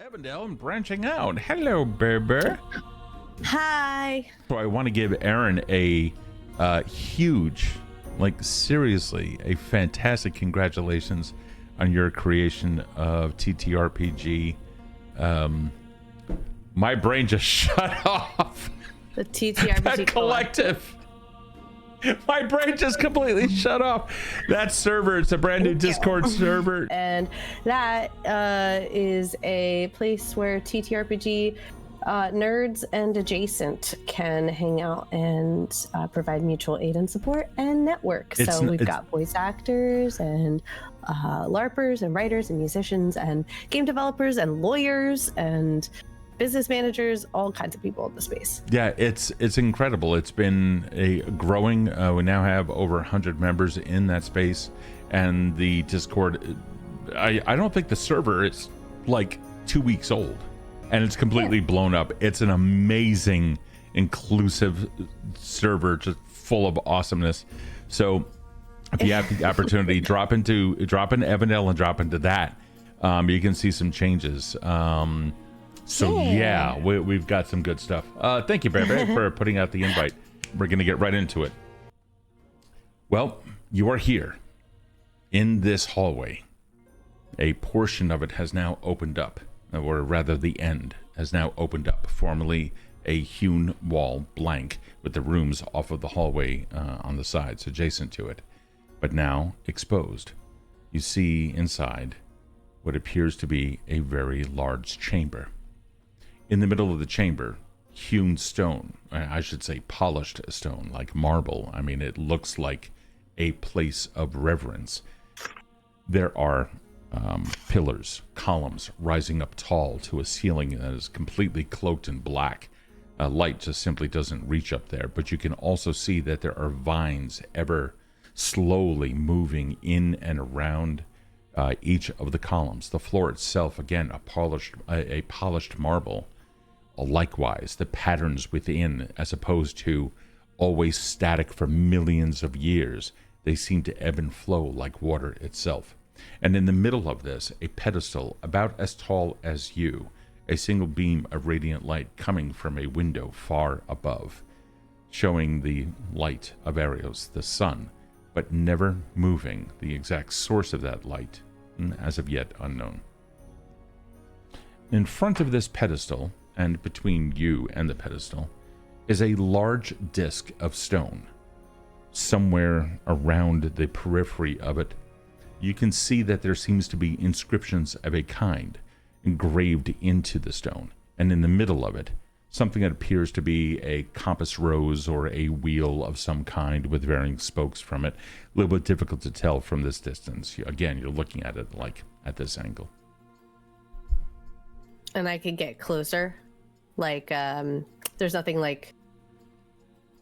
Evindale and branching out. Hello, baby. Hi. So I want to give Erin a huge, like seriously, a fantastic congratulations on your creation of TTRPG. My brain just shut off. The TTRPG That collective. My brain just completely shut off. That server, it's a brand new Discord server. And that is a place where TTRPG nerds and adjacent can hang out and provide mutual aid and support and network. So we've got voice actors and LARPers and writers and musicians and game developers and lawyers and business managers, all kinds of people in the space. Yeah, it's incredible. It's been a growing. We now have over 100 members in that space, and the Discord. I don't think the server is like 2 weeks old, and it's completely blown up. It's an amazing, inclusive server, just full of awesomeness. So, if you have the opportunity, drop into Evindale and drop into that. You can see some changes. So yeah, we've got some good stuff. Thank you, Bear, for putting out the invite. We're going to get right into it. Well, you are here in this hallway. A portion of it has now opened up, or rather the end has now opened up. Formerly a hewn wall, blank, with the rooms off of the hallway on the sides adjacent to it. But now exposed. You see inside what appears to be a very large chamber. In the middle of the chamber, hewn stone, I should say polished stone, like marble. I mean, it looks like a place of reverence. There are pillars, columns rising up tall to a ceiling that is completely cloaked in black. Light just simply doesn't reach up there, but you can also see that there are vines ever slowly moving in and around each of the columns. The floor itself, again, a polished marble. Likewise, the patterns within, as opposed to always static for millions of years, they seem to ebb and flow like water itself. And in the middle of this, a pedestal about as tall as you, a single beam of radiant light coming from a window far above, showing the light of Arios, the sun, but never moving. The exact source of that light, as of yet unknown. In front of this pedestal, and between you and the pedestal, is a large disc of stone. Somewhere around the periphery of it, you can see that there seems to be inscriptions of a kind engraved into the stone. And in the middle of it, something that appears to be a compass rose or a wheel of some kind with varying spokes from it. A little bit difficult to tell from this distance. Again, you're looking at it like at this angle. And I could get closer. Like, there's nothing like,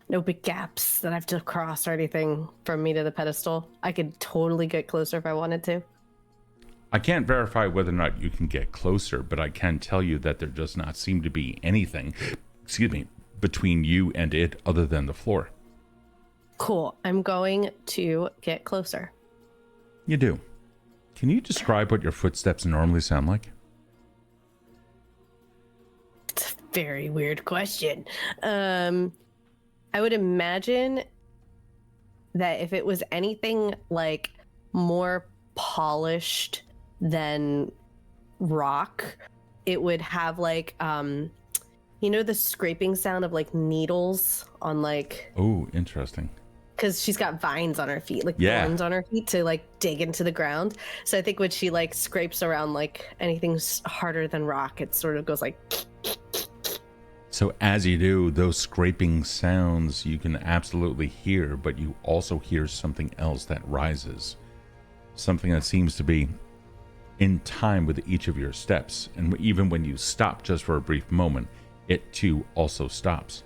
no big gaps that I have to cross or anything from me to the pedestal. I could totally get closer if I wanted to. I can't verify whether or not you can get closer, but I can tell you that there does not seem to be anything, between you and it other than the floor. Cool. I'm going to get closer. You do. Can you describe what your footsteps normally sound like? Very weird question. I would imagine that if it was anything like more polished than rock, it would have like the scraping sound of like needles on like. Oh, interesting. Because she's got vines on her feet, like thorns on her feet to like dig into the ground. So I think when she like scrapes around like anything harder than rock, it sort of goes like. So as you do, those scraping sounds you can absolutely hear, but you also hear something else that rises. Something that seems to be in time with each of your steps. And even when you stop just for a brief moment, it too also stops.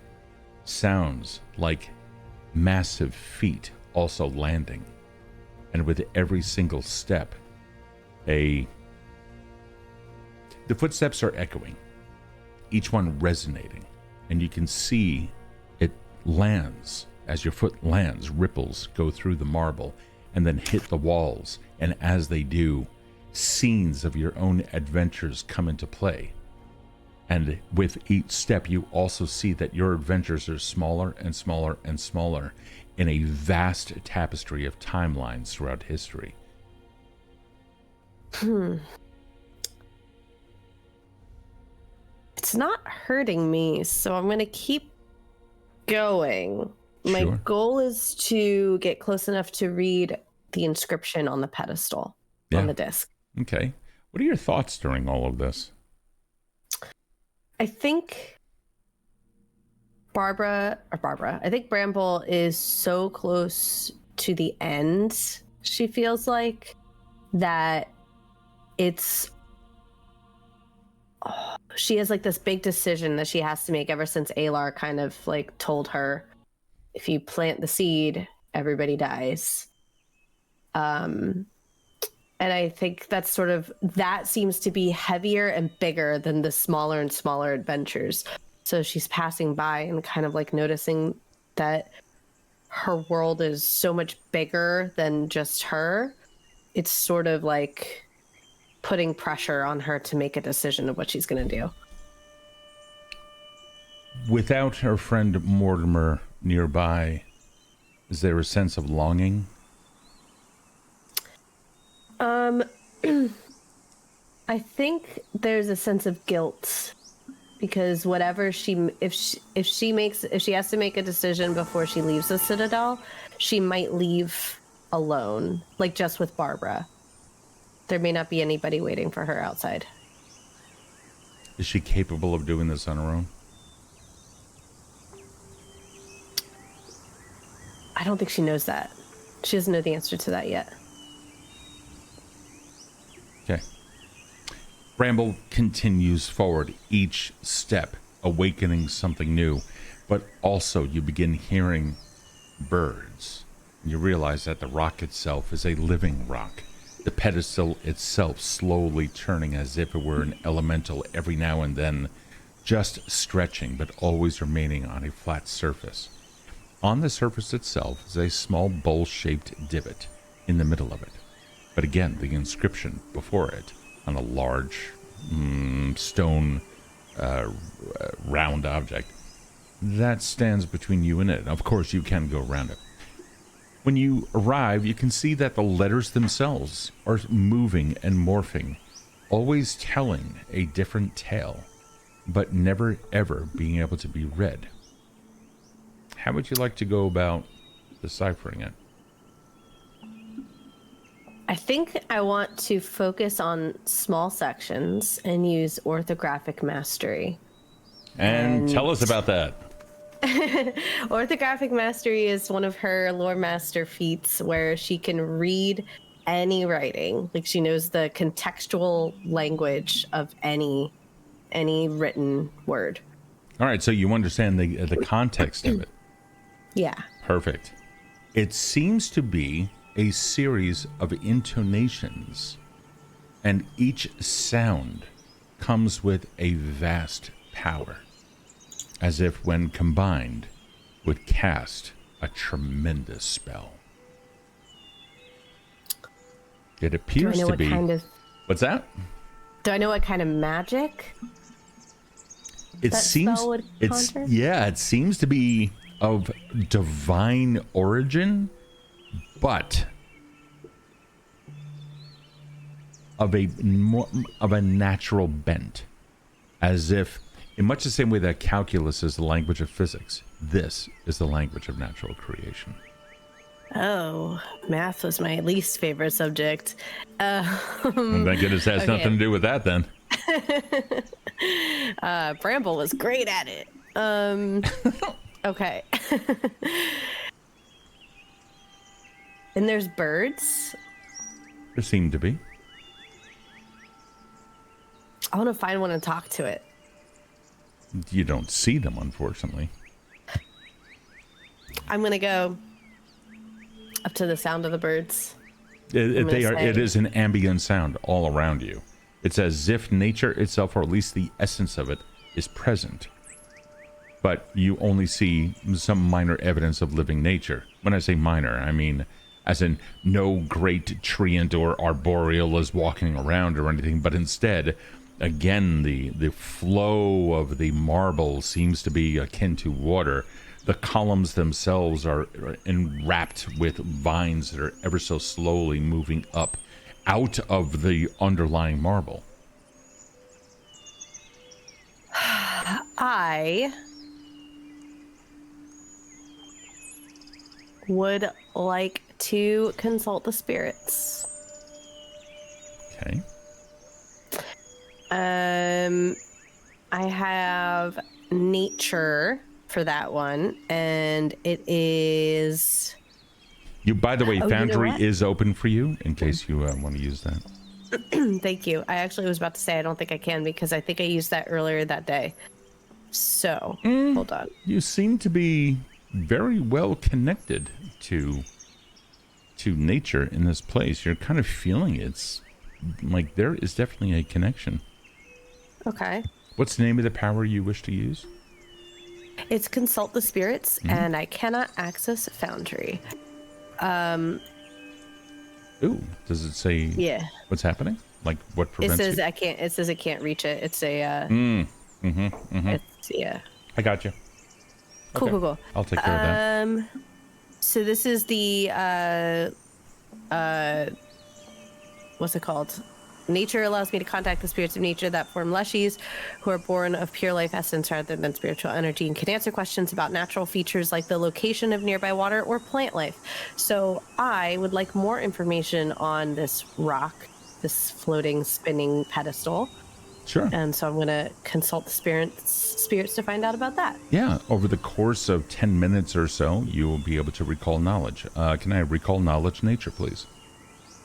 Sounds like massive feet also landing. And with every single step, the footsteps are echoing. Each one resonating, and you can see it lands. As your foot lands, ripples go through the marble and then hit the walls, and as they do, scenes of your own adventures come into play. And with each step, you also see that your adventures are smaller and smaller and smaller in a vast tapestry of timelines throughout history. It's not hurting me, so I'm going to keep going. My Sure. goal is to get close enough to read the inscription on the pedestal, on the disc. Okay. What are your thoughts during all of this? I think I think Bramble is so close to the end, she feels like, that she has like this big decision that she has to make ever since Alar kind of like told her, if you plant the seed, everybody dies. And I think that seems to be heavier and bigger than the smaller and smaller adventures. So she's passing by and kind of like noticing that her world is so much bigger than just her. It's sort of like putting pressure on her to make a decision of what she's going to do. Without her friend Mortimer nearby, is there a sense of longing? I think there's a sense of guilt, because whatever if she has to make a decision before she leaves the Citadel, she might leave alone, like just with Barbara. There may not be anybody waiting for her outside. Is she capable of doing this on her own? I don't think she knows that. She doesn't know the answer to that yet. Okay. Bramble continues forward, each step awakening something new, but also you begin hearing birds. You realize that the rock itself is a living rock, the pedestal itself slowly turning as if it were an elemental every now and then, just stretching but always remaining on a flat surface. On the surface itself is a small bowl-shaped divot in the middle of it. But again, the inscription before it on a large stone round object that stands between you and it. Of course, you can go around it. When you arrive, you can see that the letters themselves are moving and morphing, always telling a different tale, but never ever being able to be read. How would you like to go about deciphering it? I think I want to focus on small sections and use orthographic mastery. And tell us about that. Orthographic mastery is one of her lore master feats where she can read any writing. Like, she knows the contextual language of any written word. All right, so you understand the context of it. Yeah. Perfect. It seems to be a series of intonations, and each sound comes with a vast power, as if when combined would cast a tremendous spell. It appears to be... What's that? Do I know what kind of magic it seems spell would conjure? It seems to be of divine origin, but of a natural bent, as if in much the same way that calculus is the language of physics, this is the language of natural creation. Oh, math was my least favorite subject. Well, thank goodness it has nothing to do with that then. Bramble was great at it. Okay. And there's birds? There seem to be. I want to find one and talk to it. You don't see them, unfortunately. I'm going to go up to the sound of the birds. It is an ambient sound all around you. It's as if nature itself, or at least the essence of it, is present. But you only see some minor evidence of living nature. When I say minor, I mean as in no great treant or arboreal is walking around or anything, but instead, again, the flow of the marble seems to be akin to water. The columns themselves are enwrapped with vines that are ever so slowly moving up out of the underlying marble. I would like to consult the spirits. Okay. I have nature for that one, and it is... You, by the way, Oh, Foundry you know what? is open for you in case you want to use that. Thank you. I actually was about to say I don't think I can because I think I used that earlier that day. So, hold on. You seem to be very well connected to nature in this place. You're kind of feeling it. It's like there is definitely a connection. Okay. What's the name of the power you wish to use? It's consult the spirits, and I cannot access Foundry. Ooh, does it say Yeah. what's happening? Like what prevents It says you? I can't. It says it can't reach it. It's a. It's yeah. I got you. Cool, Okay. cool. I'll take care of that. So this is the what's it called? Nature allows me to contact the spirits of nature that form leshies, who are born of pure life essence rather than spiritual energy, and can answer questions about natural features like the location of nearby water or plant life. So I would like more information on this rock, this floating, spinning pedestal. Sure. And so I'm going to consult the spirits to find out about that. Yeah, over the course of 10 minutes or so, you will be able to recall knowledge. Can I recall knowledge nature, please?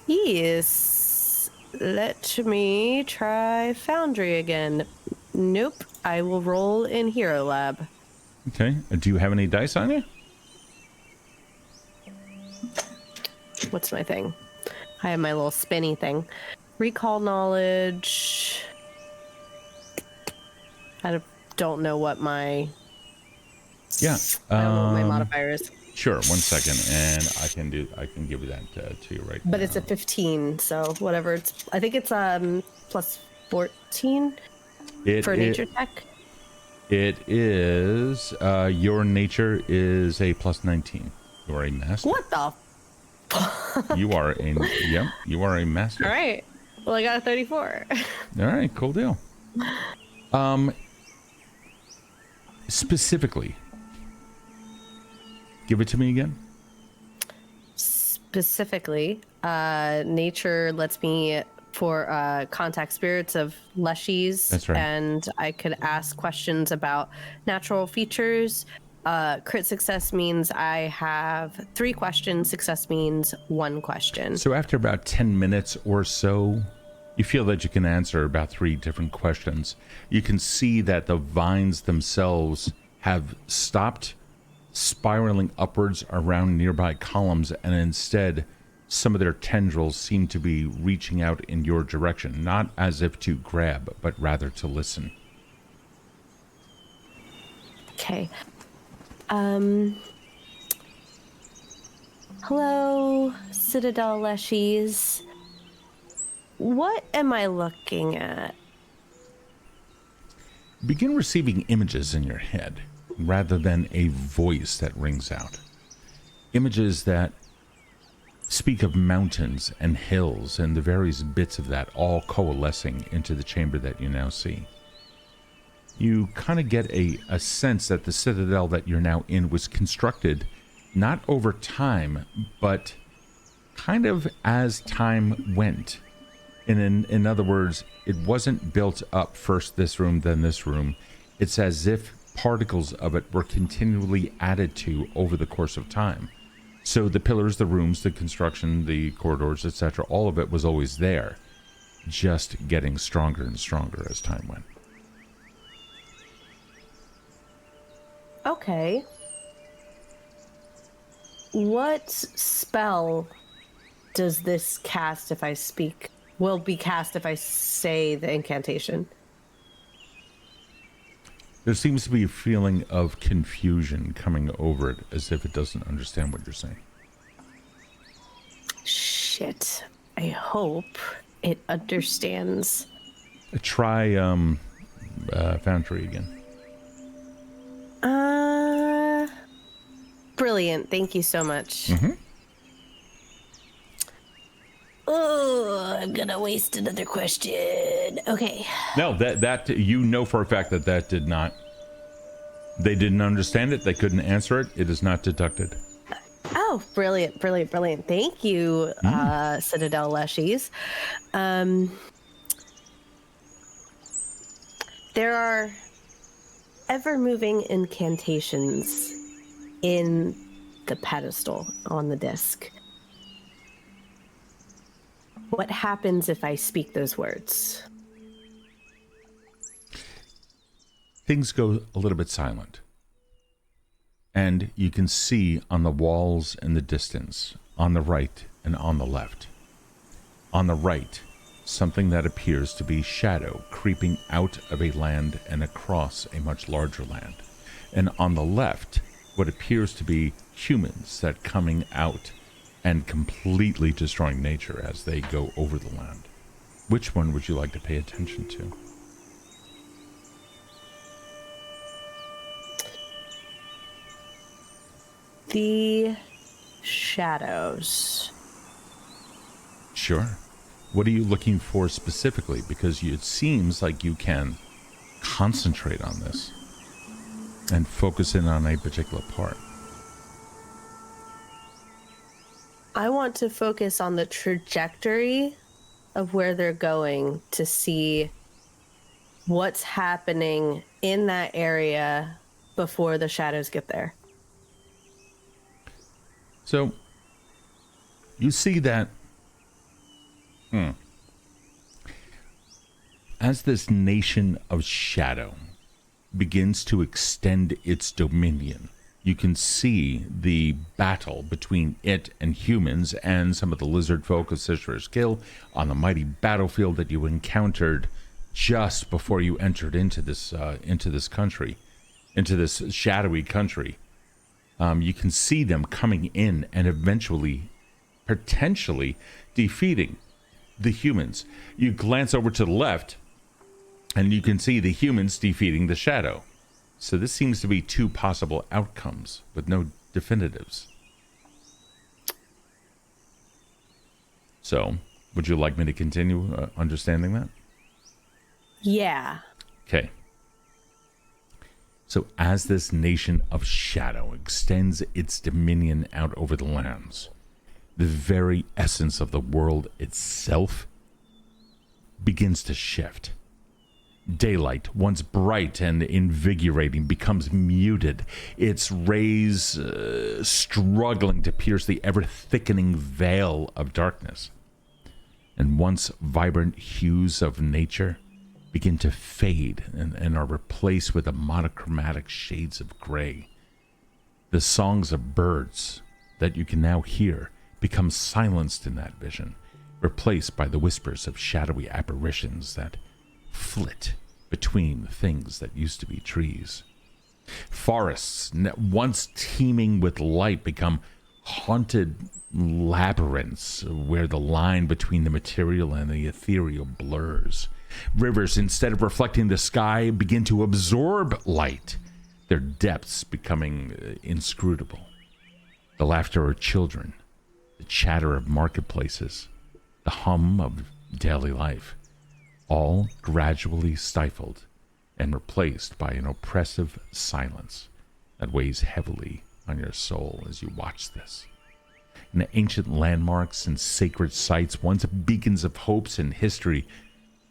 Yes. Let me try Foundry again. Nope. I will roll in Hero Lab. Okay. Do you have any dice on you? What's my thing? I have my little spinny thing. Recall knowledge. I don't know what my... Yeah. I don't know what my modifier is. Sure. 1 second, and I can give you that to you right now. But it's a 15, so whatever. I think it's plus 14 for a nature check. It is your nature is a plus 19. You are a master. What the? You are a master. All right. Well, I got a 34. All right, cool deal. Specifically, give it to me again. Specifically, nature lets me contact spirits of leshies. That's right. And I could ask questions about natural features. Crit success means I have 3 questions. Success means 1 question. So after about 10 minutes or so, you feel that you can answer about 3 different questions. You can see that the vines themselves have stopped spiraling upwards around nearby columns, and instead some of their tendrils seem to be reaching out in your direction, not as if to grab, but rather to listen. Okay. Hello, Citadel Leshies. What am I looking at? Begin receiving images in your head rather than a voice that rings out. Images that speak of mountains and hills and the various bits of that all coalescing into the chamber that you now see. You kind of get a sense that the citadel that you're now in was constructed not over time, but kind of as time went. In other words, it wasn't built up first this room, then this room. It's as if particles of it were continually added to over the course of time. So the pillars, the rooms, the construction, the corridors, etc., all of it was always there, just getting stronger and stronger as time went. Okay. What spell does this cast if I speak? Will be cast if I say the incantation? There seems to be a feeling of confusion coming over it, as if it doesn't understand what you're saying. Shit. I hope it understands. Try Foundry again. Brilliant. Thank you so much. Mm-hmm. Oh, I'm gonna waste another question. Okay. No, that you know for a fact that did not. They didn't understand it. They couldn't answer it. It is not deducted. Oh, brilliant, brilliant, brilliant. Thank you, Citadel Leshies. There are ever-moving incantations in the pedestal on the disc. What happens if I speak those words? Things go a little bit silent. And you can see on the walls in the distance, on the right and on the left. On the right, something that appears to be shadow creeping out of a land and across a much larger land. And on the left, what appears to be humans that coming out and completely destroying nature as they go over the land. Which one would you like to pay attention to? The shadows. Sure. What are you looking for specifically? Because it seems like you can concentrate on this and focus in on a particular part. I want to focus on the trajectory of where they're going to see what's happening in that area before the shadows get there. So, you see that as this nation of shadow begins to extend its dominion, you can see the battle between it and humans and some of the lizard folk of Citrus Kill on the mighty battlefield that you encountered just before you entered into this country, into this shadowy country. You can see them coming in and eventually, potentially, defeating the humans. You glance over to the left, and you can see the humans defeating the shadow. So this seems to be two possible outcomes, with no definitives. So, would you like me to continue understanding that? Yeah. Okay. So as this nation of shadow extends its dominion out over the lands, the very essence of the world itself begins to shift. Daylight, once bright and invigorating, becomes muted, its rays struggling to pierce the ever-thickening veil of darkness. And once vibrant hues of nature begin to fade and are replaced with the monochromatic shades of gray. The songs of birds that you can now hear become silenced in that vision, replaced by the whispers of shadowy apparitions that flit between the things that used to be trees. Forests, once teeming with light, become haunted labyrinths where the line between the material and the ethereal blurs. Rivers, instead of reflecting the sky, begin to absorb light, their depths becoming inscrutable. The laughter of children, the chatter of marketplaces, the hum of daily life, all gradually stifled and replaced by an oppressive silence that weighs heavily on your soul as you watch this. And the ancient landmarks and sacred sites, once beacons of hopes and history,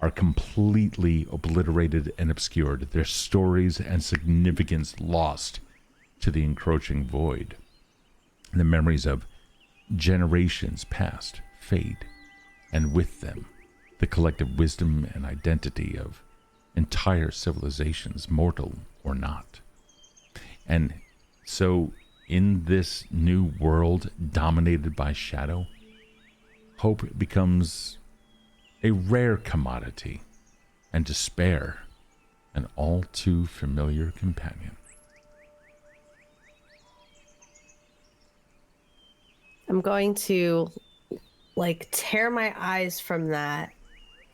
are completely obliterated and obscured, their stories and significance lost to the encroaching void. The memories of generations past fade, and with them, the collective wisdom and identity of entire civilizations, mortal or not. And so, in this new world dominated by shadow, hope becomes a rare commodity, and despair an all too familiar companion. I'm going to like tear my eyes from that,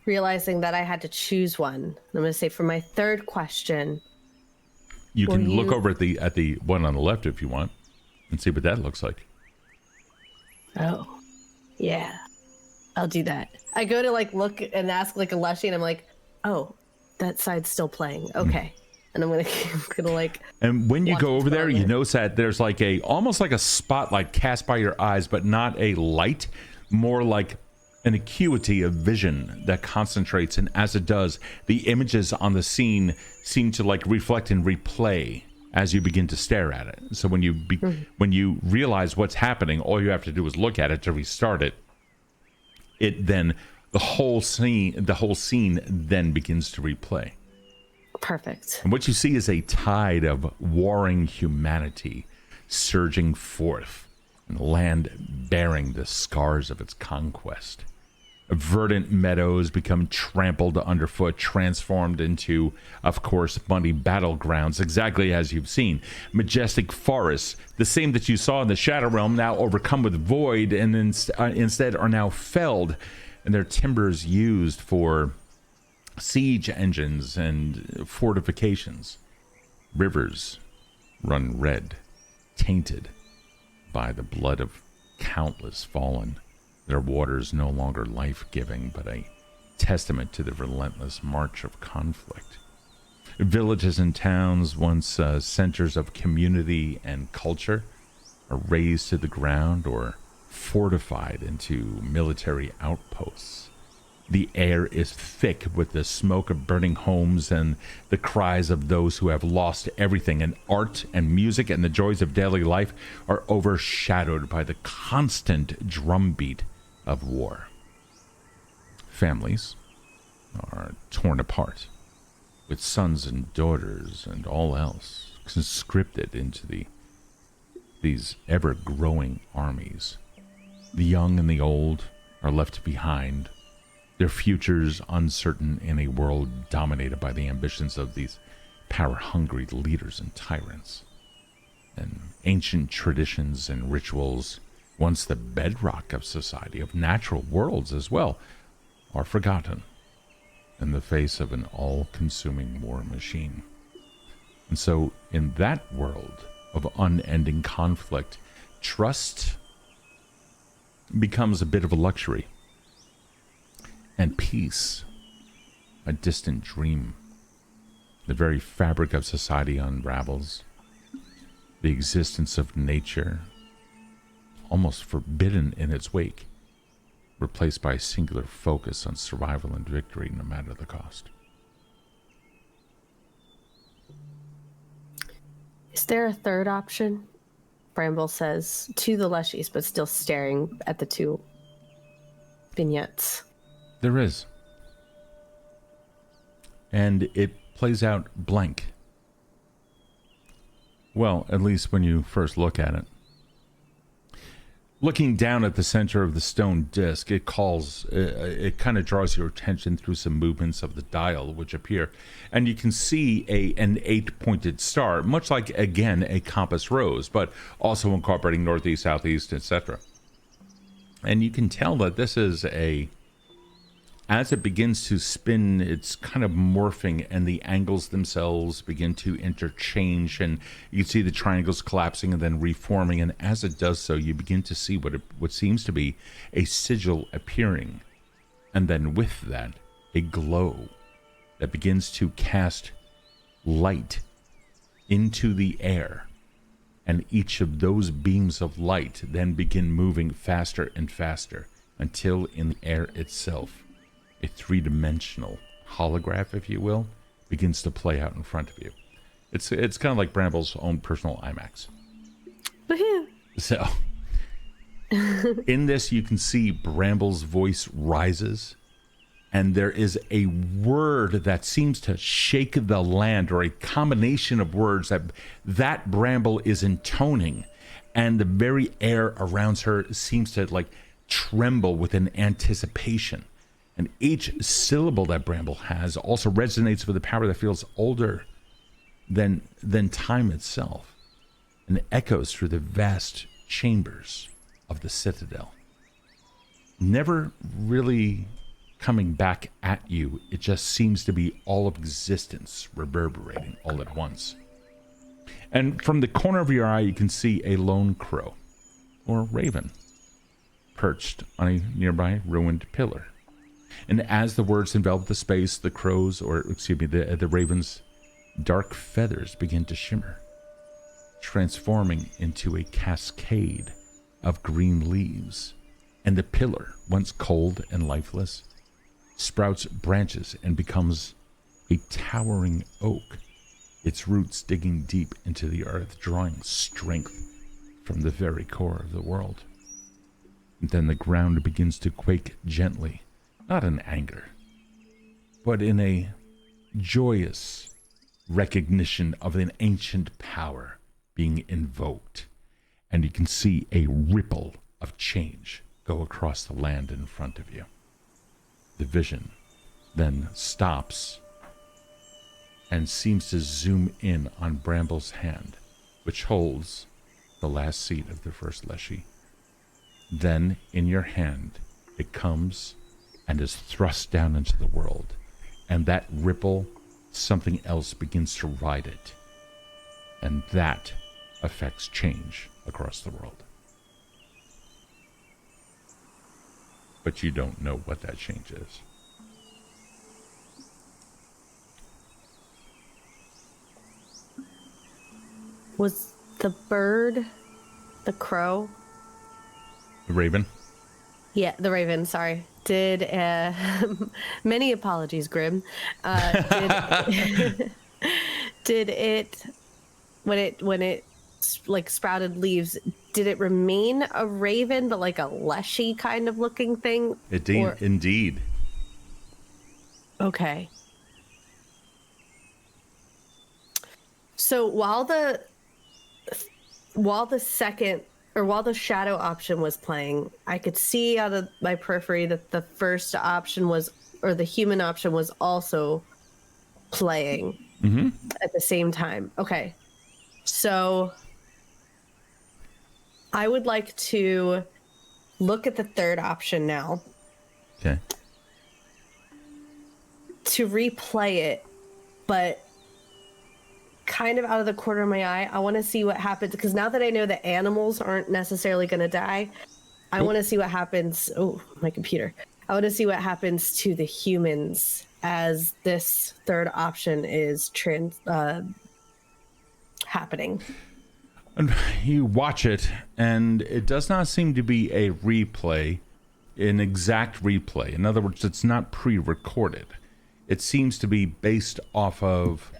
realizing that I had to choose one. I'm going to say for my third question, you can look over at the one on the left if you want and see what that looks like. Oh, yeah, I'll do that. I go to like look and ask like a Leshy, and I'm like, oh, that side's still playing. Okay. And I'm gonna like. And when you go over there, you notice that there's like almost like a spotlight cast by your eyes, but not a light, more like an acuity of vision that concentrates. And as it does, the images on the scene seem to like reflect and replay as you begin to stare at it. So when you realize what's happening, all you have to do is look at it to restart it. The whole scene then begins to replay. Perfect. And what you see is a tide of warring humanity surging forth, and the land bearing the scars of its conquest. Verdant meadows become trampled underfoot, transformed into, of course, muddy battlegrounds, exactly as you've seen. Majestic forests, the same that you saw in the Shadow Realm, now overcome with void, and instead are now felled, and their timbers used for siege engines and fortifications. Rivers run red, tainted by the blood of countless fallen. Their waters no longer life-giving, but a testament to the relentless march of conflict. Villages and towns, once centers of community and culture, are razed to the ground or fortified into military outposts. The air is thick with the smoke of burning homes and the cries of those who have lost everything, and art and music and the joys of daily life are overshadowed by the constant drumbeat of war. Families are torn apart, with sons and daughters and all else conscripted into these ever-growing armies. The young and the old are left behind, their futures uncertain in a world dominated by the ambitions of these power-hungry leaders and tyrants. And ancient traditions and rituals, once the bedrock of society, of natural worlds as well, are forgotten in the face of an all-consuming war machine. And so, in that world of unending conflict, trust becomes a bit of a luxury, and peace a distant dream. The very fabric of society unravels. The existence of nature, almost forbidden in its wake, replaced by a singular focus on survival and victory, no matter the cost. Is there a third option? Bramble says to the Leshies, but still staring at the two vignettes. There is. And it plays out blank. Well, at least when you first look at it. Looking down at the center of the stone disc, it kind of draws your attention through some movements of the dial which appear, and you can see an 8-pointed star, much like, again, a compass rose, but also incorporating northeast, southeast, etc. And you can tell that this is as it begins to spin, it's kind of morphing, and the angles themselves begin to interchange, and you can see the triangles collapsing and then reforming, and as it does so, you begin to see what seems to be a sigil appearing, and then with that, a glow that begins to cast light into the air, and each of those beams of light then begin moving faster and faster, until in the air itself, a three-dimensional holograph, if you will, begins to play out in front of you. It's kind of like Bramble's own personal IMAX. Woohoo! So, in this, you can see Bramble's voice rises, and there is a word that seems to shake the land, or a combination of words that Bramble is intoning, and the very air around her seems to like tremble with an anticipation. And each syllable that Bramble has also resonates with a power that feels older than time itself, and echoes through the vast chambers of the Citadel. never really coming back at you. It just seems to be all of existence reverberating all at once. And from the corner of your eye, you can see a lone crow, or raven, perched on a nearby ruined pillar. And as the words envelop the space, the the raven's dark feathers begin to shimmer, transforming into a cascade of green leaves. And the pillar, once cold and lifeless, sprouts branches and becomes a towering oak, its roots digging deep into the earth, drawing strength from the very core of the world. And then the ground begins to quake gently, not in anger, but in a joyous recognition of an ancient power being invoked. And you can see a ripple of change go across the land in front of you. The vision then stops and seems to zoom in on Bramble's hand, which holds the last seed of the first Leshy. Then, in your hand, it comes and is thrust down into the world, and that ripple, something else begins to ride it, and that affects change across the world. But you don't know what that change is. Was the bird the crow? The raven? Yeah, the raven, sorry. Did, many apologies, Grim. Did it, when it like sprouted leaves, did it remain a raven, but like a leshy kind of looking thing? Indeed. Okay. So while the shadow option was playing, I could see out of my periphery that the first option or the human option was also playing at the same time. Okay. So I would like to look at the third option now. Okay. To replay it, but kind of out of the corner of my eye. I want to see what happens, because now that I know that animals aren't necessarily going to die, I want to see what happens. Oh, my computer. I want to see what happens to the humans as this third option is happening. And you watch it, and it does not seem to be a replay, an exact replay. In other words, it's not pre-recorded. It seems to be based off of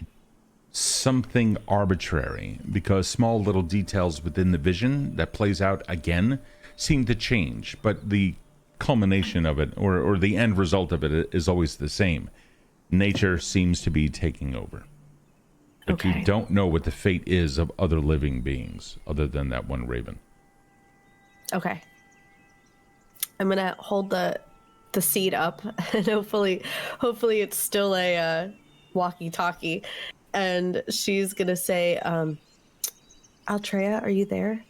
something arbitrary, because small little details within the vision that plays out again seem to change, but the culmination of it, or the end result of it, is always the same. Nature seems to be taking over. But okay. You don't know what the fate is of other living beings other than that one raven. Okay. I'm gonna hold the seed up, and hopefully it's still a walkie-talkie. And she's gonna say, Altrea, are you there?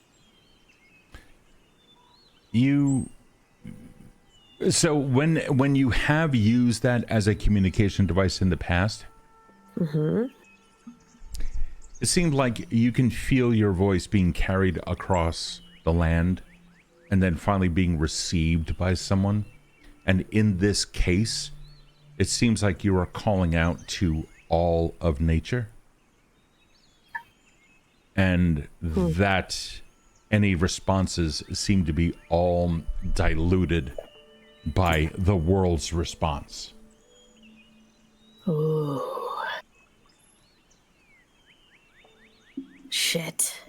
So when you have used that as a communication device in the past, it seemed like you can feel your voice being carried across the land and then finally being received by someone. And in this case, it seems like you are calling out to all of nature. And that any responses seem to be all diluted by the world's response. Ooh. Shit.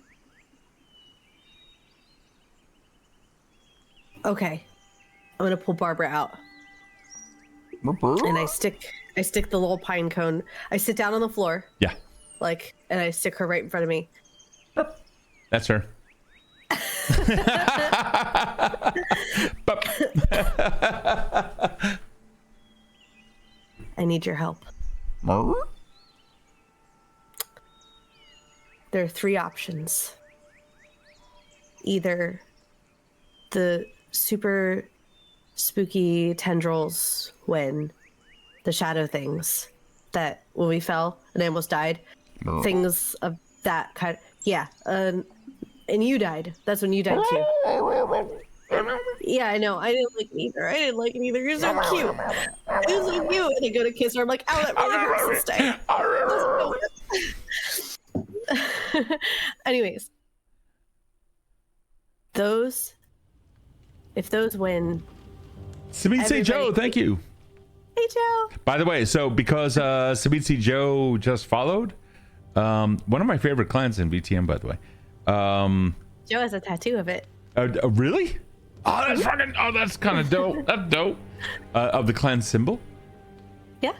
Okay. I'm gonna pull Barbara out. And I stick the little pine cone. I sit down on the floor. Yeah. And I stick her right in front of me. That's her. I need your help. There are three options. Either the super spooky tendrils when the shadow things that when we fell and I almost died, things of that kind. Yeah, and you died. That's when you died too. Yeah, I know. I didn't like it either. You're so cute. It was so cute. And I go to kiss her. I'm like, ow, that really hurts this day. Anyways, if those win. Sabitsi Joe, thank you. Hey, Joe. By the way, so because Sabitsi Joe just followed, one of my favorite clans in VTM, by the way. Joe has a tattoo of it. Really? Oh, that's fucking. Oh, that's kind of dope. That's dope. Of the clan symbol. Yeah.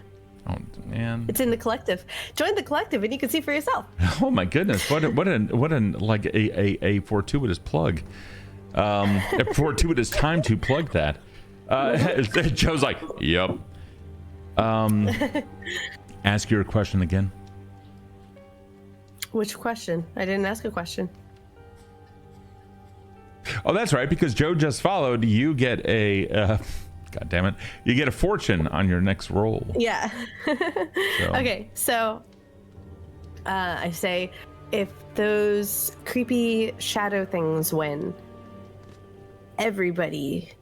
Oh man. It's in the collective. Join the collective, and you can see for yourself. Oh my goodness! What an like a fortuitous plug. A fortuitous time to plug that. Joe's like, yep. Ask your question again. Which question? I didn't ask a question. Oh, that's right. Because Joe just followed, you get a. God damn it! You get a fortune on your next roll. Yeah. Okay, so I say, if those creepy shadow things win, everybody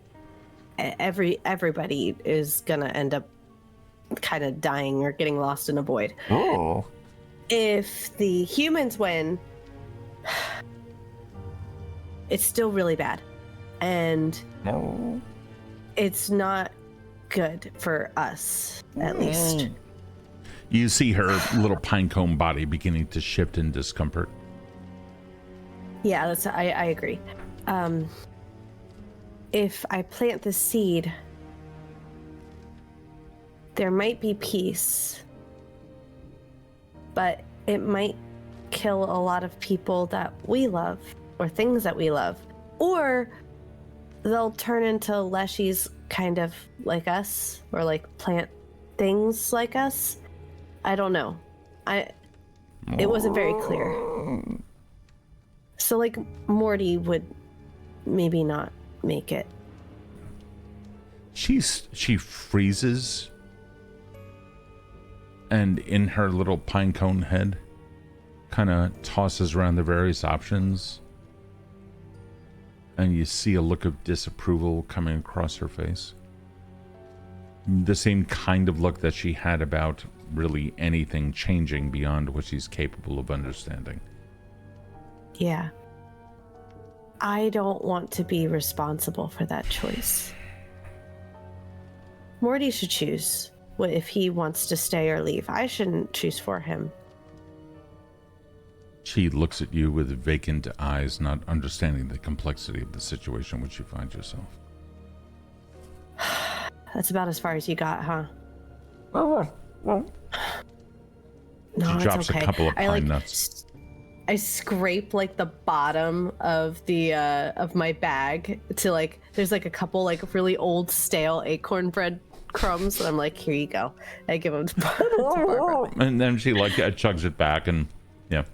is gonna end up kind of dying or getting lost in a void. Oh. If the humans win, it's still really bad, and it's not good for us, at least. You see her little pinecone body beginning to shift in discomfort. Yeah, I agree. If I plant the seed, there might be peace, but it might kill a lot of people that we love or things that we love, or they'll turn into Leshies kind of like us, or like plant things like us. I don't know. It wasn't very clear. So like Morty would maybe not make it. She freezes, and in her little pinecone head kind of tosses around the various options, and you see a look of disapproval coming across her face. The same kind of look that she had about really anything changing beyond what she's capable of understanding. Yeah. I don't want to be responsible for that choice. Morty should choose if he wants to stay or leave. I shouldn't choose for him. She looks at you with vacant eyes, not understanding the complexity of the situation in which you find yourself. That's about as far as you got, huh? Oh. No, She drops okay. a couple of pine nuts. I scrape like the bottom of the of my bag to like, there's like a couple like really old stale acorn bread crumbs, and I'm like, here you go. I give them to Barbara. And then she like chugs it back, and yeah.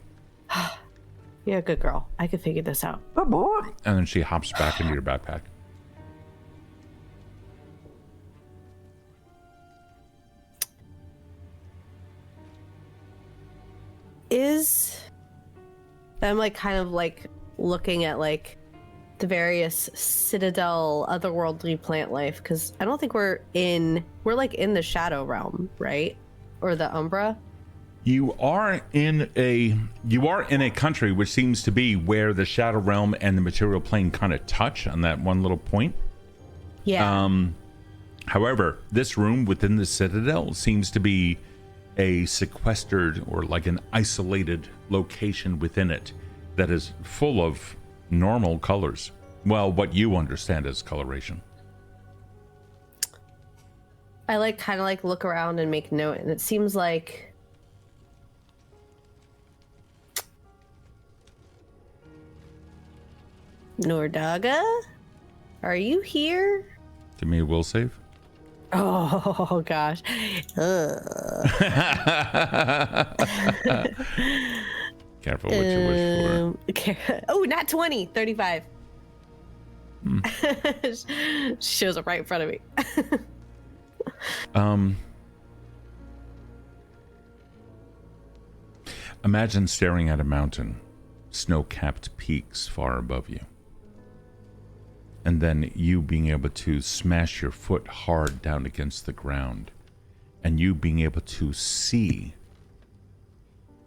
You're a good girl. I could figure this out. And then she hops back into your backpack. I'm like kind of like looking at like the various citadel otherworldly plant life, because I don't think we're like in the shadow realm, right? Or the Umbra. You are in a country which seems to be where the shadow realm and the material plane kind of touch on that one little point. Yeah. However, this room within the citadel seems to be a sequestered or like an isolated location within it that is full of normal colors. Well, what you understand as coloration. I like kind of like look around and make note, and it seems like Nordaga, are you here? Give me a will save. Oh gosh. Careful what you wish for. Oh, not 20, 35. She shows up right in front of me. Imagine staring at a mountain, snow-capped peaks far above you. And then you being able to smash your foot hard down against the ground, and you being able to see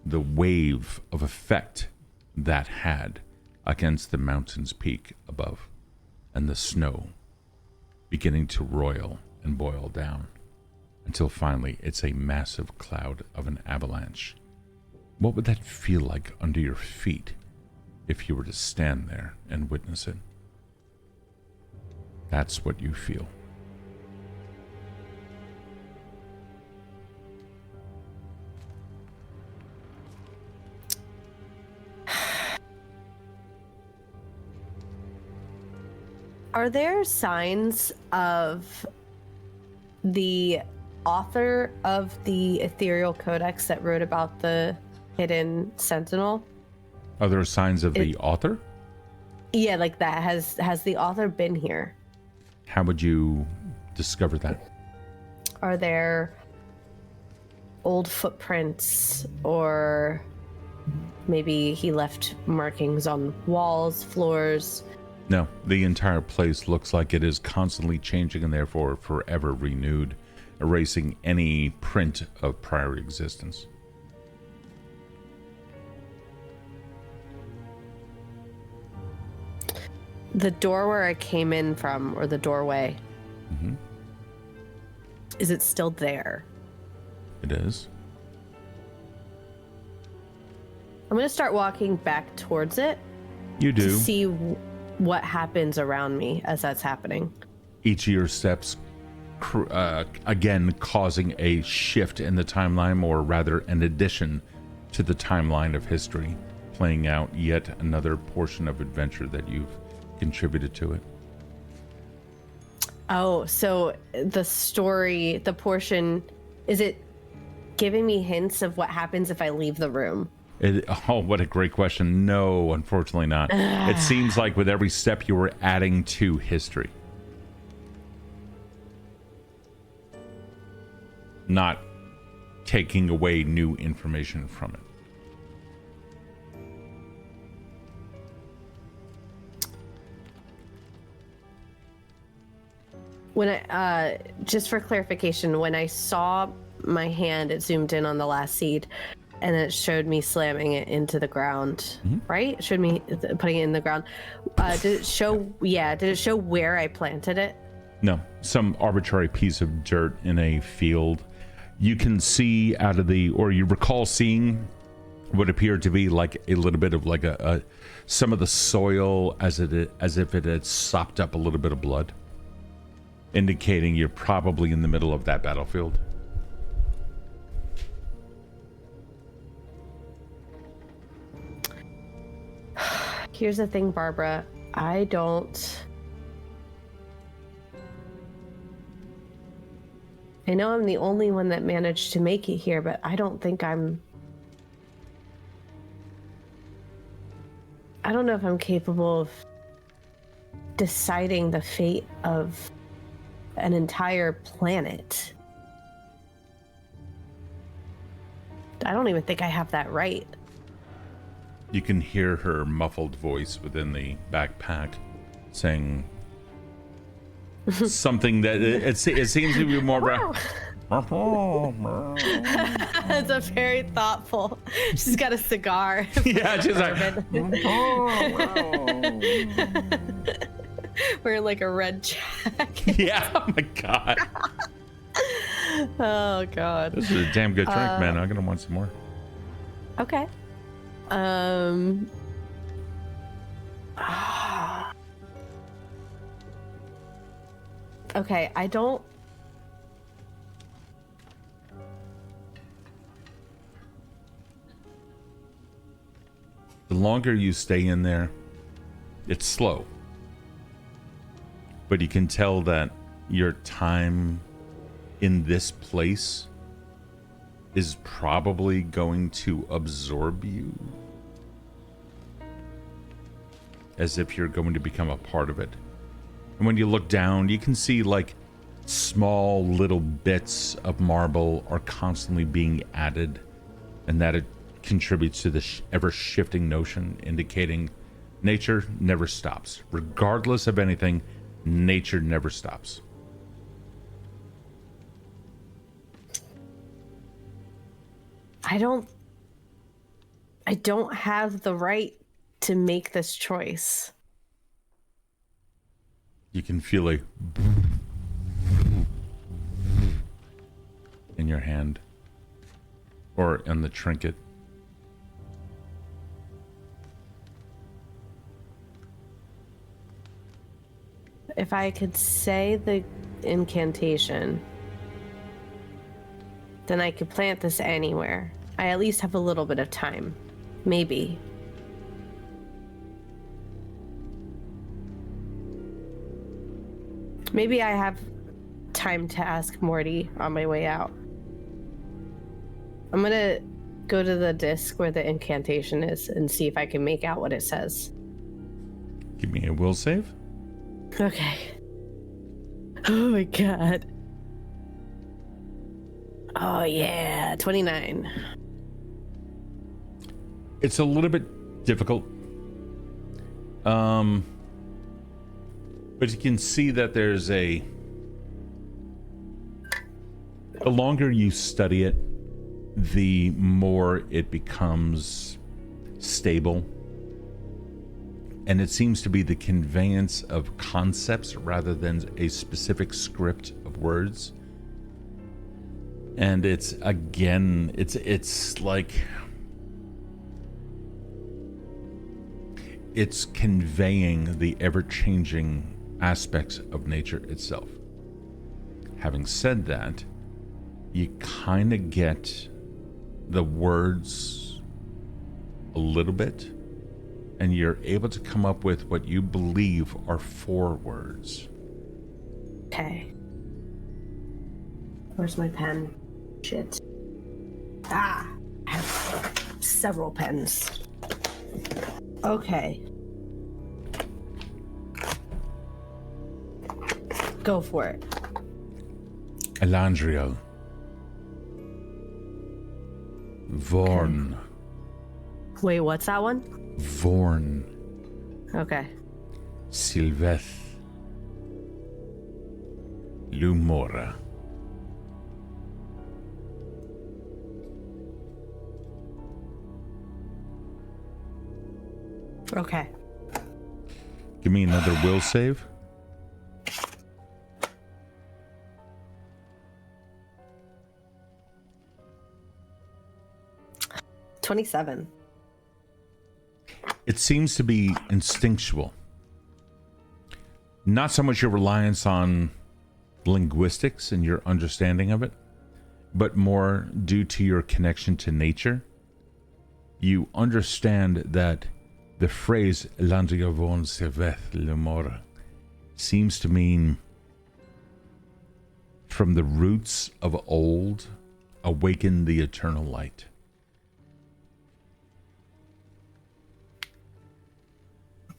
the wave of effect that had against the mountain's peak above, and the snow beginning to roil and boil down until finally it's a massive cloud of an avalanche. What would that feel like under your feet if you were to stand there and witness it? That's what you feel. Are there signs of the author of the ethereal codex that wrote about the hidden sentinel? Are there signs of the author? Yeah, like that. Has the author been here? How would you discover that? Are there old footprints, or maybe he left markings on walls, floors? No, the entire place looks like it is constantly changing and therefore forever renewed, erasing any print of prior existence. The door where I came in from, or the doorway, is it still there? It is. I'm going to start walking back towards it. You do. To see what happens around me as that's happening. Each of your steps, again, causing a shift in the timeline, or rather an addition to the timeline of history, playing out yet another portion of adventure that you've contributed to it. Oh, so the story, the portion, is it giving me hints of what happens if I leave the room? Oh, what a great question. No, unfortunately not. It seems like with every step you were adding to history, not taking away new information from it. When I, just for clarification, when I saw my hand, it zoomed in on the last seed, and it showed me slamming it into the ground, right? It showed me putting it in the ground. Did it show, did it show where I planted it? No, some arbitrary piece of dirt in a field. You can see out of the, or you recall seeing what appeared to be like a little bit of like a some of the soil as if it had sopped up a little bit of blood, indicating you're probably in the middle of that battlefield. Here's the thing, Barbara. I know I'm the only one that managed to make it here, but I don't know if I'm capable of deciding the fate of an entire planet. I don't even think I have that right. You can hear her muffled voice within the backpack saying something that it seems to be more It's a very thoughtful. She's got a cigar. Yeah, she's like wearing like a red jacket. Yeah, oh my god. Oh god. This is a damn good drink, man. I'm gonna want some more. Okay. Okay, I don't. The longer you stay in there, it's slow. But you can tell that your time in this place is probably going to absorb you, as if you're going to become a part of it And when you look down, you can see like small little bits of marble are constantly being added, and that it contributes to the ever-shifting notion, indicating nature never stops. Regardless of anything, nature never stops. I don't have the right to make this choice. You can feel a in your hand or on the trinket. If I could say the incantation, then I could plant this anywhere. I at least have a little bit of time. Maybe. Maybe I have time to ask Morty on my way out. I'm gonna go to the disc where the incantation is and see if I can make out what it says. Give me a will save. Okay. Oh my god. Oh yeah, 29. It's a little bit difficult. But you can see that there's the longer you study it, the more it becomes stable. And it seems to be the conveyance of concepts rather than a specific script of words. And it's like it's conveying the ever-changing aspects of nature itself. Having said that, you kind of get the words a little bit, and you're able to come up with what you believe are 4 words. Okay. Where's my pen? Shit. I have several pens. Okay. Go for it. Elandriel. Vorn. Okay. Wait, what's that one? Vorn. Okay. Sylveth. Lumora. Okay. Give me another will save. $27. It seems to be instinctual. Not so much your reliance on linguistics and your understanding of it, but more due to your connection to nature. You understand that the phrase Elandriel Vorn Sylveth Lumora seems to mean from the roots of old, awaken the eternal light.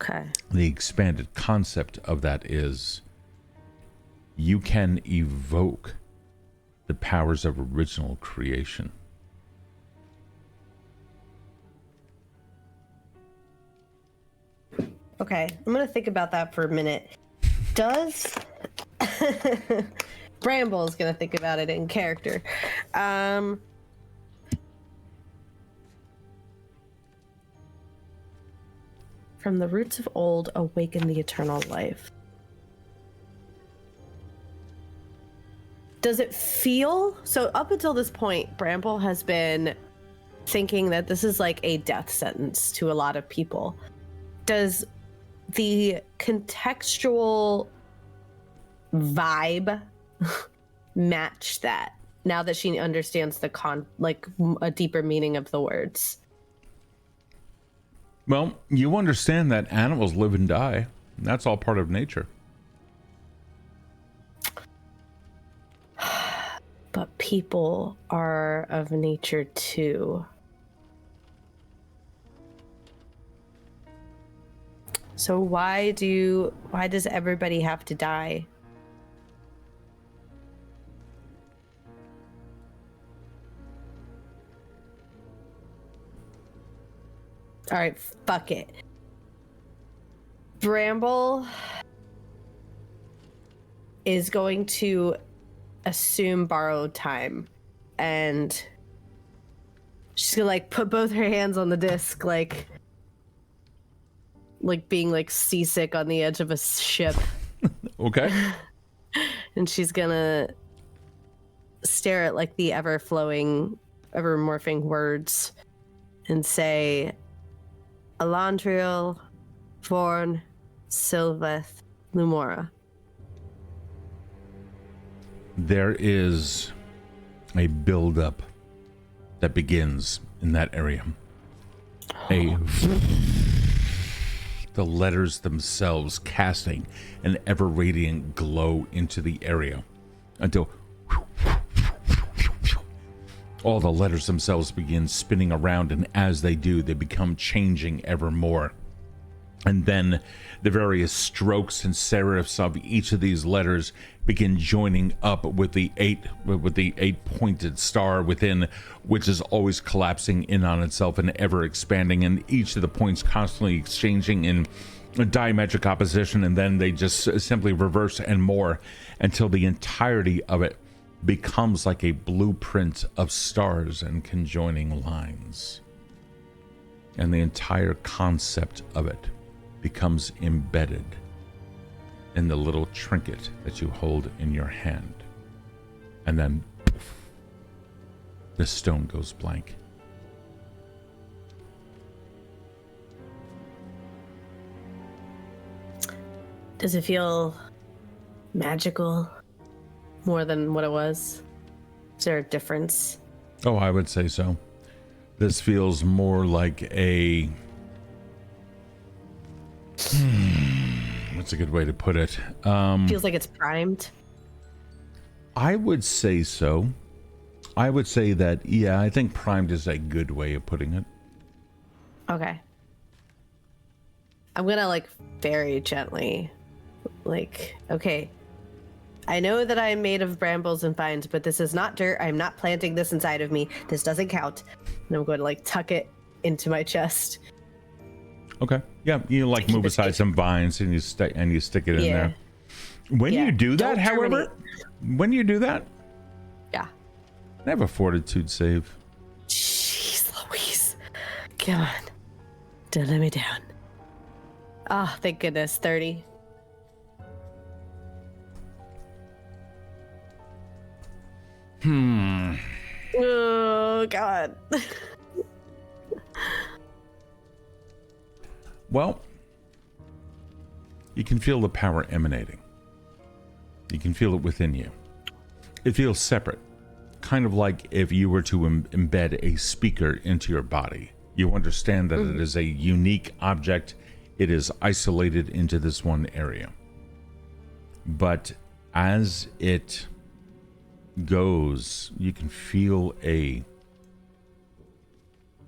Okay. The expanded concept of that is you can evoke the powers of original creation. Okay, I'm gonna think about that for a minute. Does Bramble's gonna think about it in character. From the roots of old, awaken the eternal life. Does it feel so? Up until this point, Bramble has been thinking that this is like a death sentence to a lot of people. Does the contextual vibe match that now that she understands the a deeper meaning of the words? Well, you understand that animals live and die. That's all part of nature. But people are of nature too. So why does everybody have to die? All right, fuck it. Bramble is going to assume borrowed time, and she's gonna like put both her hands on the disc, like being like seasick on the edge of a ship. Okay. And she's gonna stare at like the ever morphing words and say, Elandriel, Vorn, Sylveth, Lumora. There is a buildup that begins in that area. The letters themselves casting an ever radiant glow into the area until all the letters themselves begin spinning around, and as they do, they become changing ever more. And then the various strokes and serifs of each of these letters begin joining up with the eight pointed star within, which is always collapsing in on itself and ever expanding, and each of the points constantly exchanging in diametric opposition, and then they just simply reverse and more until the entirety of it becomes like a blueprint of stars and conjoining lines. And the entire concept of it becomes embedded in the little trinket that you hold in your hand. And then poof, the stone goes blank. Does it feel magical more than what it was? Is there a difference? Oh, I would say so. This feels more like a... what's a good way to put it? Feels like it's primed. I would say so. I would say that, yeah, I think primed is a good way of putting it. Okay. I'm gonna like very gently, like, okay, I know that I'm made of brambles and vines, but this is not dirt. I'm not planting this inside of me. This doesn't count. And I'm going to like tuck it into my chest. Okay. Yeah, you like move aside some vines and you stick it in there. When you do that, however, when you do that, I have a fortitude save. Jeez Louise. Come on. Don't let me down. Oh, thank goodness. 30. Oh, God. Well, you can feel the power emanating. You can feel it within you. It feels separate. Kind of like if you were to embed a speaker into your body. You understand that it is a unique object. It is isolated into this one area. But as it goes, you can feel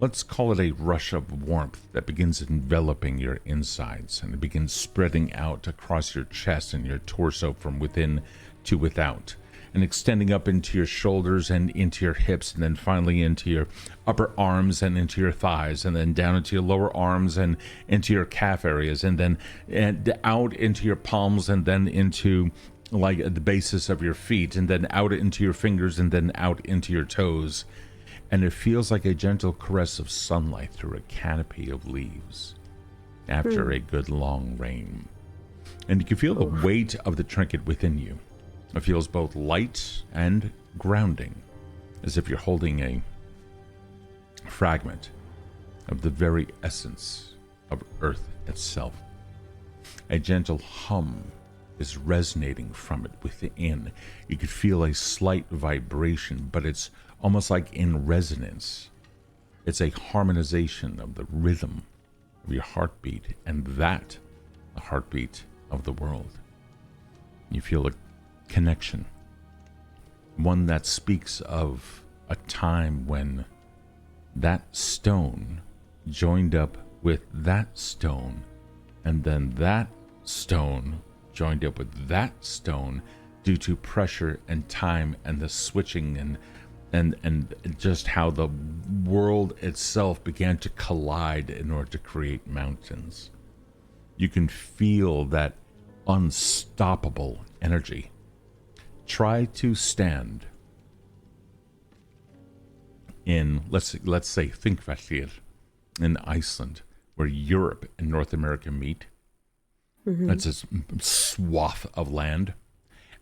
let's call it a rush of warmth that begins enveloping your insides, and it begins spreading out across your chest and your torso from within to without, and extending up into your shoulders and into your hips, and then finally into your upper arms and into your thighs, and then down into your lower arms and into your calf areas, and then out into your palms, and then into like the basis of your feet, and then out into your fingers, and then out into your toes. And it feels like a gentle caress of sunlight through a canopy of leaves after a good long rain. And you can feel the weight of the trinket within you. It feels both light and grounding, as if you're holding a fragment of the very essence of Earth itself. A gentle hum is resonating from it within. You could feel a slight vibration, but it's almost like in resonance. It's a harmonization of the rhythm of your heartbeat, and that, the heartbeat of the world. You feel a connection, one that speaks of a time when that stone joined up with that stone And then that stone joined up with that stone due to pressure and time and the switching and just how the world itself began to collide in order to create mountains. You can feel that unstoppable energy. Try to stand in, let's say, Thingvellir in Iceland, where Europe and North America meet. That's a swath of land.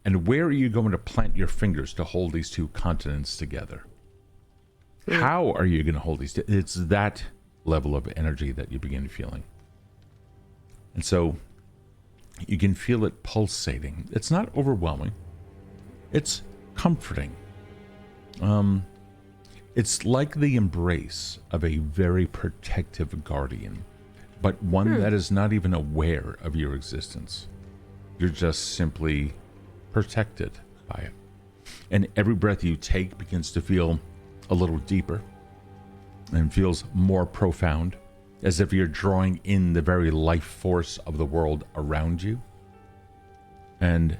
And where are you going to plant your fingers to hold these two continents together? How are you going to hold these? It's that level of energy that you begin feeling. And so you can feel it pulsating. It's not overwhelming. It's comforting. It's like the embrace of a very protective guardian, but one that is not even aware of your existence. You're just simply protected by it. And every breath you take begins to feel a little deeper and feels more profound, as if you're drawing in the very life force of the world around you. And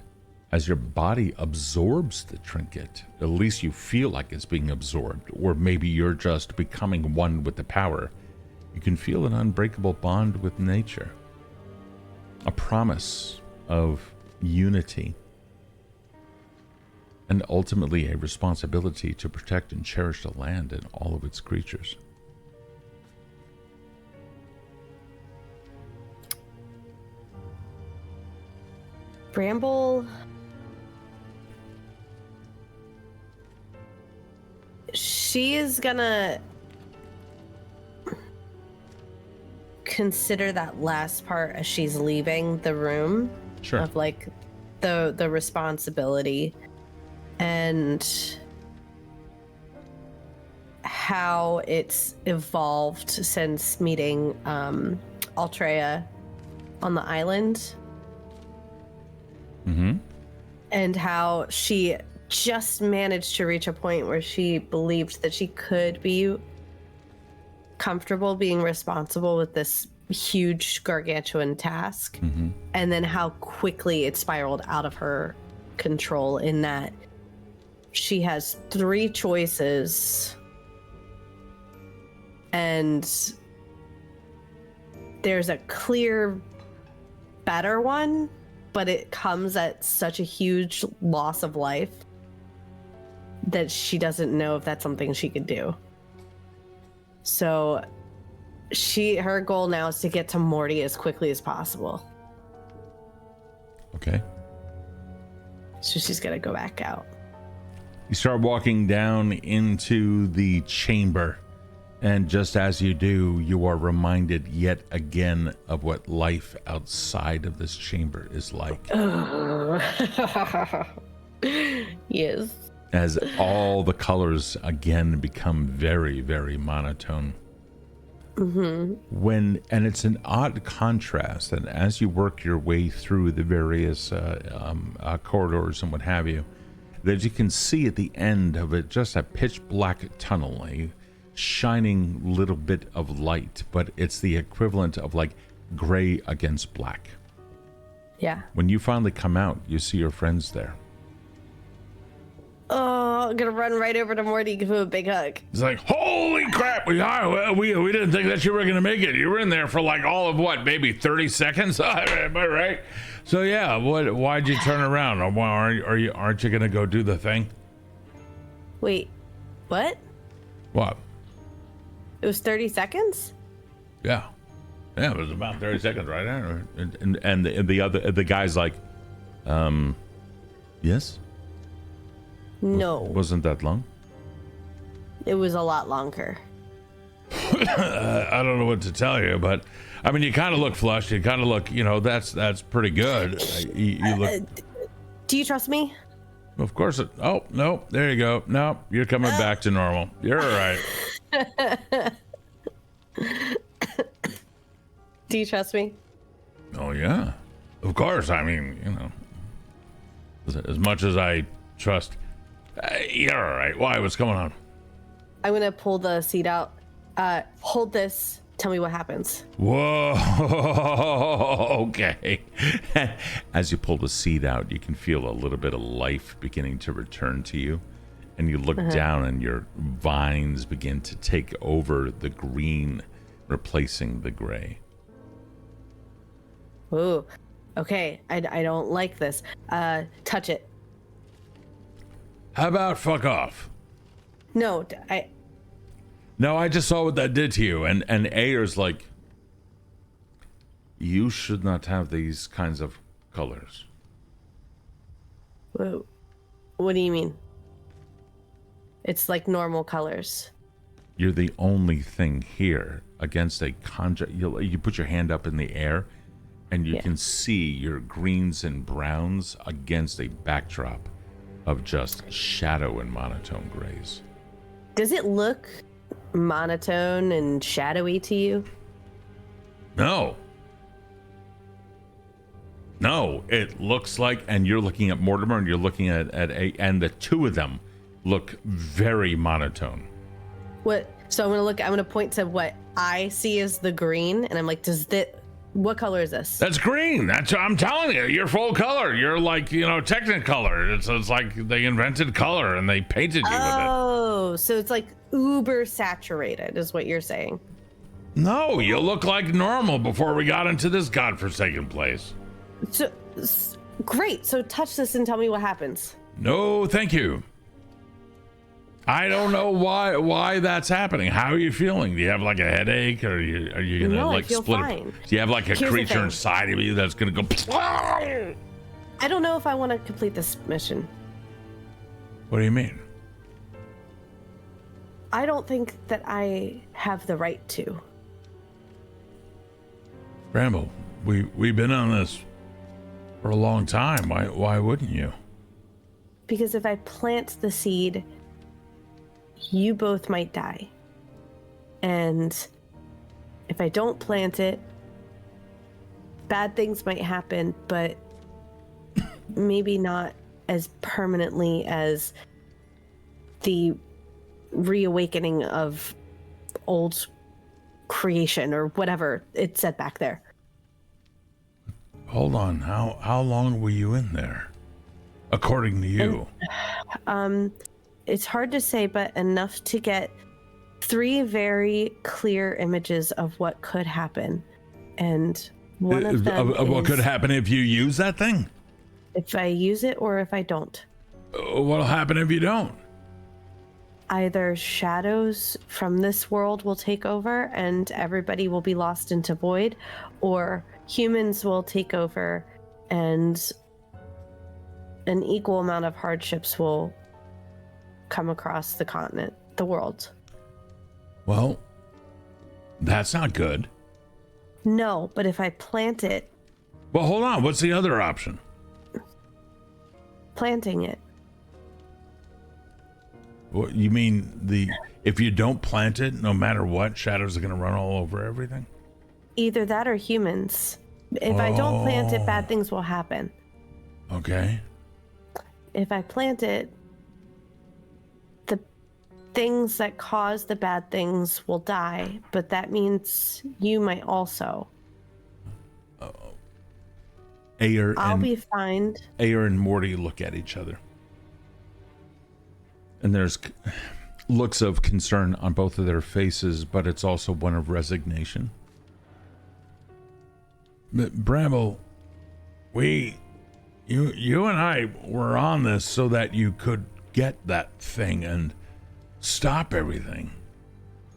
as your body absorbs the trinket, at least you feel like it's being absorbed, or maybe you're just becoming one with the power, you can feel an unbreakable bond with nature, a promise of unity, and ultimately a responsibility to protect and cherish the land and all of its creatures. Bramble, she is gonna consider that last part as she's leaving the room. Sure. Of like the responsibility and how it's evolved since meeting Altrea on the island. And how she just managed to reach a point where she believed that she could be comfortable being responsible with this huge gargantuan task. And then how quickly it spiraled out of her control, in that she has 3 choices and there's a clear better one, but it comes at such a huge loss of life that she doesn't know if that's something she could do. So her goal now is to get to Morty as quickly as possible. Okay. So she's gonna go back out. You start walking down into the chamber, and just as you do, you are reminded yet again of what life outside of this chamber is like. Yes. As all the colors again become very, very monotone. And it's an odd contrast, and as you work your way through the various corridors and what have you, that you can see at the end of it just a pitch black tunnel, a shining little bit of light, but it's the equivalent of like gray against black. Yeah. When you finally come out, you see your friends there. Oh, I'm gonna run right over to Morty, give him a big hug. It's like, holy crap, we didn't think that you were gonna make it. You were in there for like all of what, maybe 30 seconds? Am I right? So yeah, why'd you turn around? Aren't you gonna go do the thing? Wait, what? What? It was 30 seconds? Yeah, it was about 30 seconds right there. And the guy's like, yes? No. Wasn't that long? It was a lot longer. I don't know what to tell you, but I mean, you kind of look flushed. You kind of look, that's pretty good. You look. Do you trust me? Of course. Oh, no, there you go. No, you're coming back to normal. You're all right. Do you trust me? Oh, yeah. Of course. I mean, as much as I trust. You're all right. Why? What's going on? I'm gonna pull the seat out. Hold this tell me what happens. Whoa. Okay. As you pull the seed out, you can feel a little bit of life beginning to return to you. And you look down and your vines begin to take over the green, replacing the gray. Ooh, okay. I don't like this. Touch it. How about fuck off? No, No, I just saw what that did to you. And Ayer's like, you should not have these kinds of colors. Whoa. What do you mean? It's like normal colors. You're the only thing here against a conjure. You put your hand up in the air, and you can see your greens and browns against a backdrop of just shadow and monotone grays. Does it look monotone and shadowy to you? No, it looks like, and you're looking at Mortimer, and you're looking at and the two of them look very monotone. What? So I'm gonna point to what I see as the green, and I'm like, what color is this? That's green. That's, I'm telling you, you're full color. You're like, Technicolor. It's like they invented color and they painted you with it. Oh, so it's like uber saturated, is what you're saying. No, you look like normal before we got into this godforsaken place. So great. So touch this and tell me what happens. No, thank you. I don't know why that's happening. How are you feeling? Do you have like a headache, or are you gonna No, like I feel split? fine. Do you have like a Here's the creature thing. inside of you that's gonna go? I don't know if I want to complete this mission. What do you mean? I don't think that I have the right to. Bramble, we've been on this for a long time. Why wouldn't you? Because if I plant the seed, you both might die. And if I don't plant it, bad things might happen, but maybe not as permanently as the reawakening of old creation or whatever it said back there. Hold on. How long were you in there, according to you? It's hard to say, but enough to get 3 very clear images of what could happen. And one of them what could happen if you use that thing? if I use it or if I don't. What'll happen if you don't? Either shadows from this world will take over and everybody will be lost into void, or humans will take over and an equal amount of hardships will come across the continent, the world. Well, that's not good. No, but if I plant it, Well, hold on. What's the other option? planting it. What you mean if you don't plant it, no matter what, shadows are going to run all over everything? Either that or humans. If I don't plant it, bad things will happen. Okay. If I plant it, the things that cause the bad things will die, but that means you might also. I'll be fine. Ayer and Morty look at each other. And there's looks of concern on both of their faces, but it's also one of resignation. But Bramble, you and I were on this so that you could get that thing and stop everything.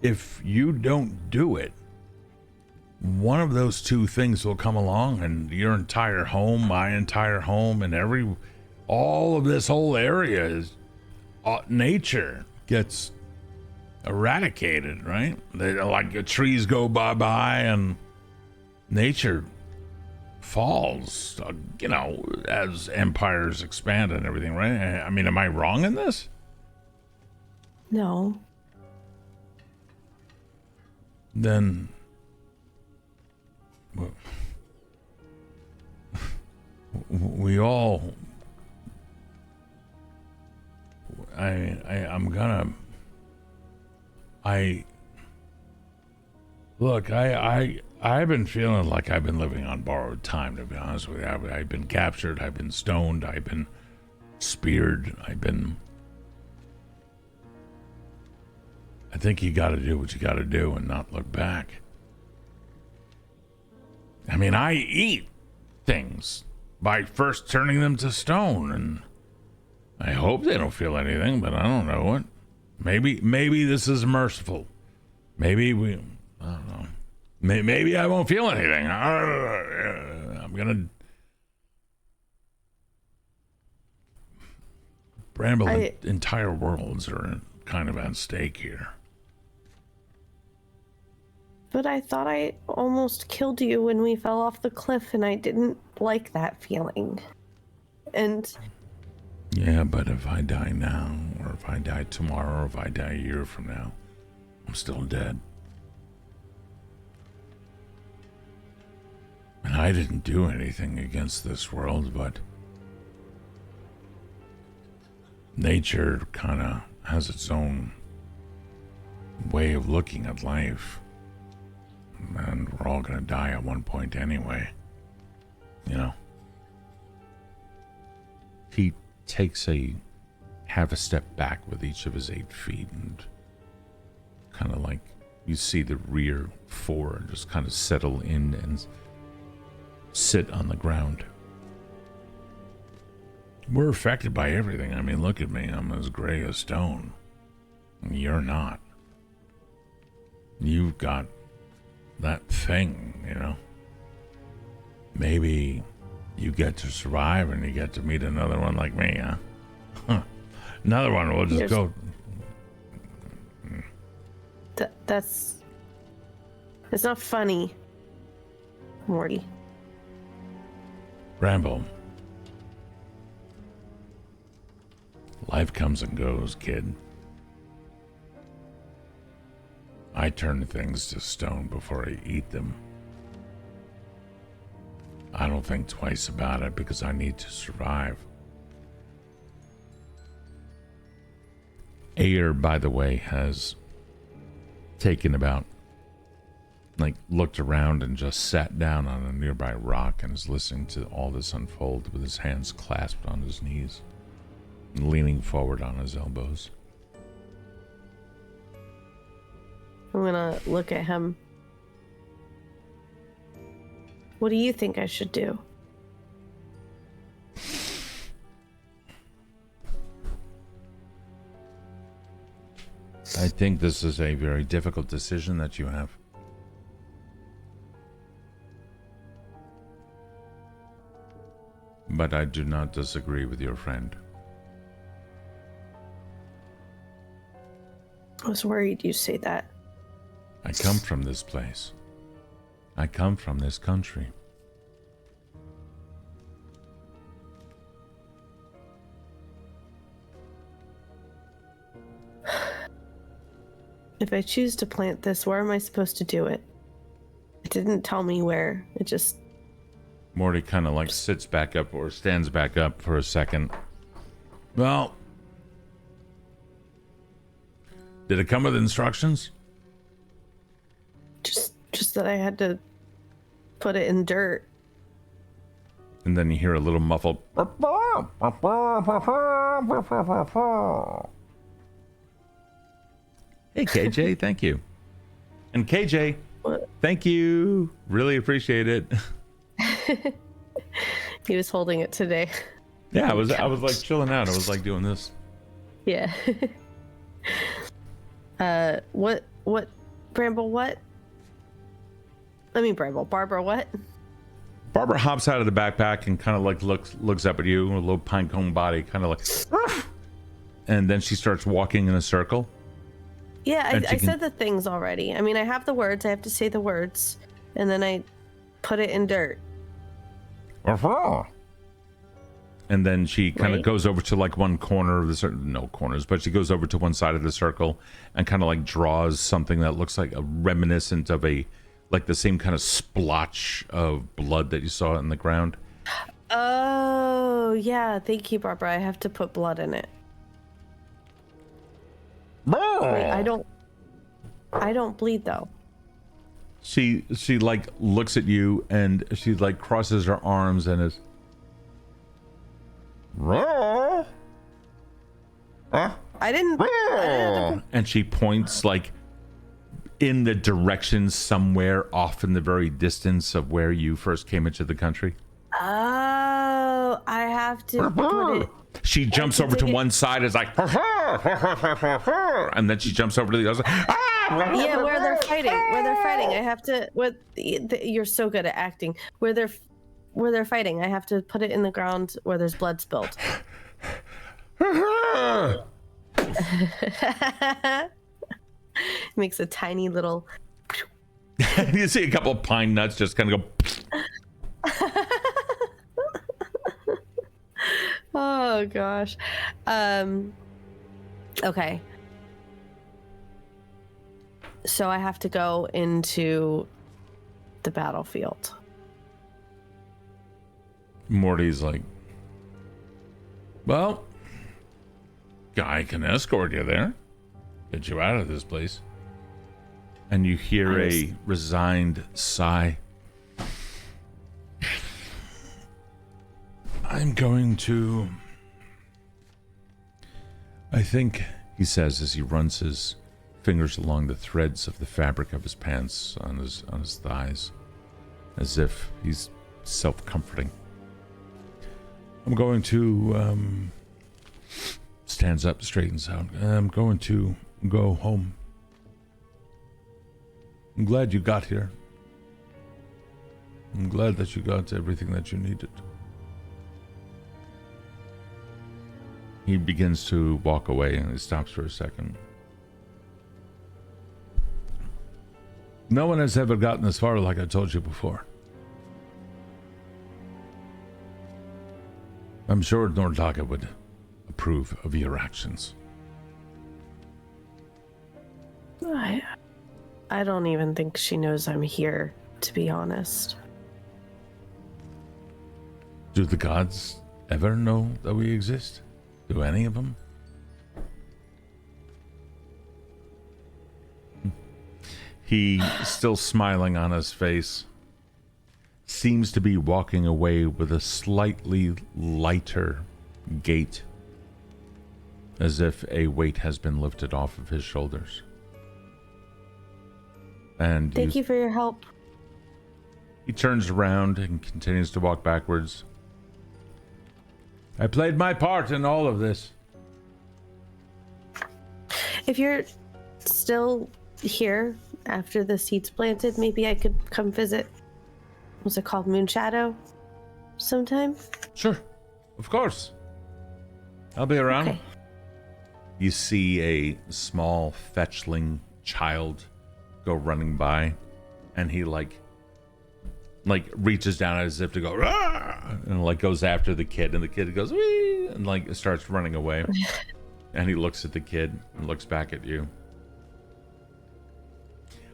If you don't do it, one of those two things will come along and your entire home, my entire home, and all of this whole area is nature gets eradicated, right? Like the trees go bye-bye and nature falls, as empires expand and everything, right? I mean, am I wrong in this? No. Then we all Look, I've been feeling like I've been living on borrowed time, to be honest with you. I've been captured, I've been stoned, I've been speared, I think you gotta do what you gotta do and not look back. I mean, I eat things by first turning them to stone, and I hope they don't feel anything, but I don't know what. Maybe this is merciful. I don't know. Maybe I won't feel anything. I'm gonna. Bramble, entire worlds are kind of at stake here. But I thought I almost killed you when we fell off the cliff, and I didn't like that feeling. And... Yeah, but if I die now, or if I die tomorrow, or if I die a year from now, I'm still dead. And I didn't do anything against this world, but nature kind of has its own way of looking at life. And we're all going to die at one point anyway. You know? He takes half a step back with each of his 8 feet, and kind of like you see the rear 4 just kind of settle in and sit on the ground. We're affected by everything. I mean, look at me. I'm as gray as stone. You're not. You've got that thing, you know. Maybe you get to survive and you get to meet another one like me, huh? Another one will just go. That's not funny, Morty. Bramble. Life comes and goes, kid. I turn things to stone before I eat them. I don't think twice about it because I need to survive. Ayer, by the way, has taken looked around and just sat down on a nearby rock and is listening to all this unfold with his hands clasped on his knees and leaning forward on his elbows. I'm gonna look at him. What do you think I should do? I think this is a very difficult decision that you have. But I do not disagree with your friend. I was worried you'd say that. I come from this place. I come from this country. If I choose to plant this, where am I supposed to do it? It didn't tell me where. It just... Morty kind of sits back up or stands back up for a second. Well, did it come with instructions? Just that I had to put it in dirt. And then you hear a little muffled. Hey, KJ, thank you. And KJ, what? Thank you. Really appreciate it. He was holding it today. Yeah, I was like chilling out. I was like doing this. Yeah. What, Bramble, what? Barbara, what? Barbara hops out of the backpack and kind of looks up at you, a little pinecone body, kind of and then she starts walking in a circle. Yeah, I said the things already. I mean, I have the words. I have to say the words, and then I put it in dirt. And then she kind of goes over to one corner of the circle. No corners, but she goes over to one side of the circle and kind of draws something that looks like a reminiscent of the same kind of splotch of blood that you saw in the ground. Oh, yeah. Thank you, Barbara. I have to put blood in it. Wait, I don't bleed though. She like looks at you and she like crosses her arms and is. I didn't And she points like in the direction somewhere off in the very distance of where you first came into the country. Oh, I have to put it. She jumps over to one side, is like, and then she jumps over to the other side. Yeah, where they're fighting. I have to. You're so good at acting. Where they're fighting, I have to put it in the ground where there's blood spilled. Makes a tiny little. You see a couple of pine nuts just kind of go. Oh gosh. Okay. So I have to go into the battlefield. Morty's like, well, I can escort you there, get you out of this place. And you hear a resigned sigh. I'm going to, I think, he says as he runs his fingers along the threads of the fabric of his pants on his thighs, as if he's self-comforting. I'm going to, stands up, straightens out. I'm going to go home. I'm glad you got here. I'm glad that you got everything that you needed. He begins to walk away and he stops for a second. No one has ever gotten this far, like I told you before. I'm sure Nordaka would approve of your actions. I don't even think she knows I'm here, to be honest. Do the gods ever know that we exist? Do any of them? He, still smiling on his face, seems to be walking away with a slightly lighter gait, as if a weight has been lifted off of his shoulders. And thank you for your help. He turns around and continues to walk backwards. I played my part in all of this. If you're still here after the seed's planted, maybe I could come visit. What's it called? Moonshadow? Sometime? Sure. Of course. I'll be around. Okay. You see a small fetchling child go running by, and he like reaches down as if to go Rah! And like goes after the kid, and the kid goes wee! And like starts running away. And he looks at the kid and looks back at you.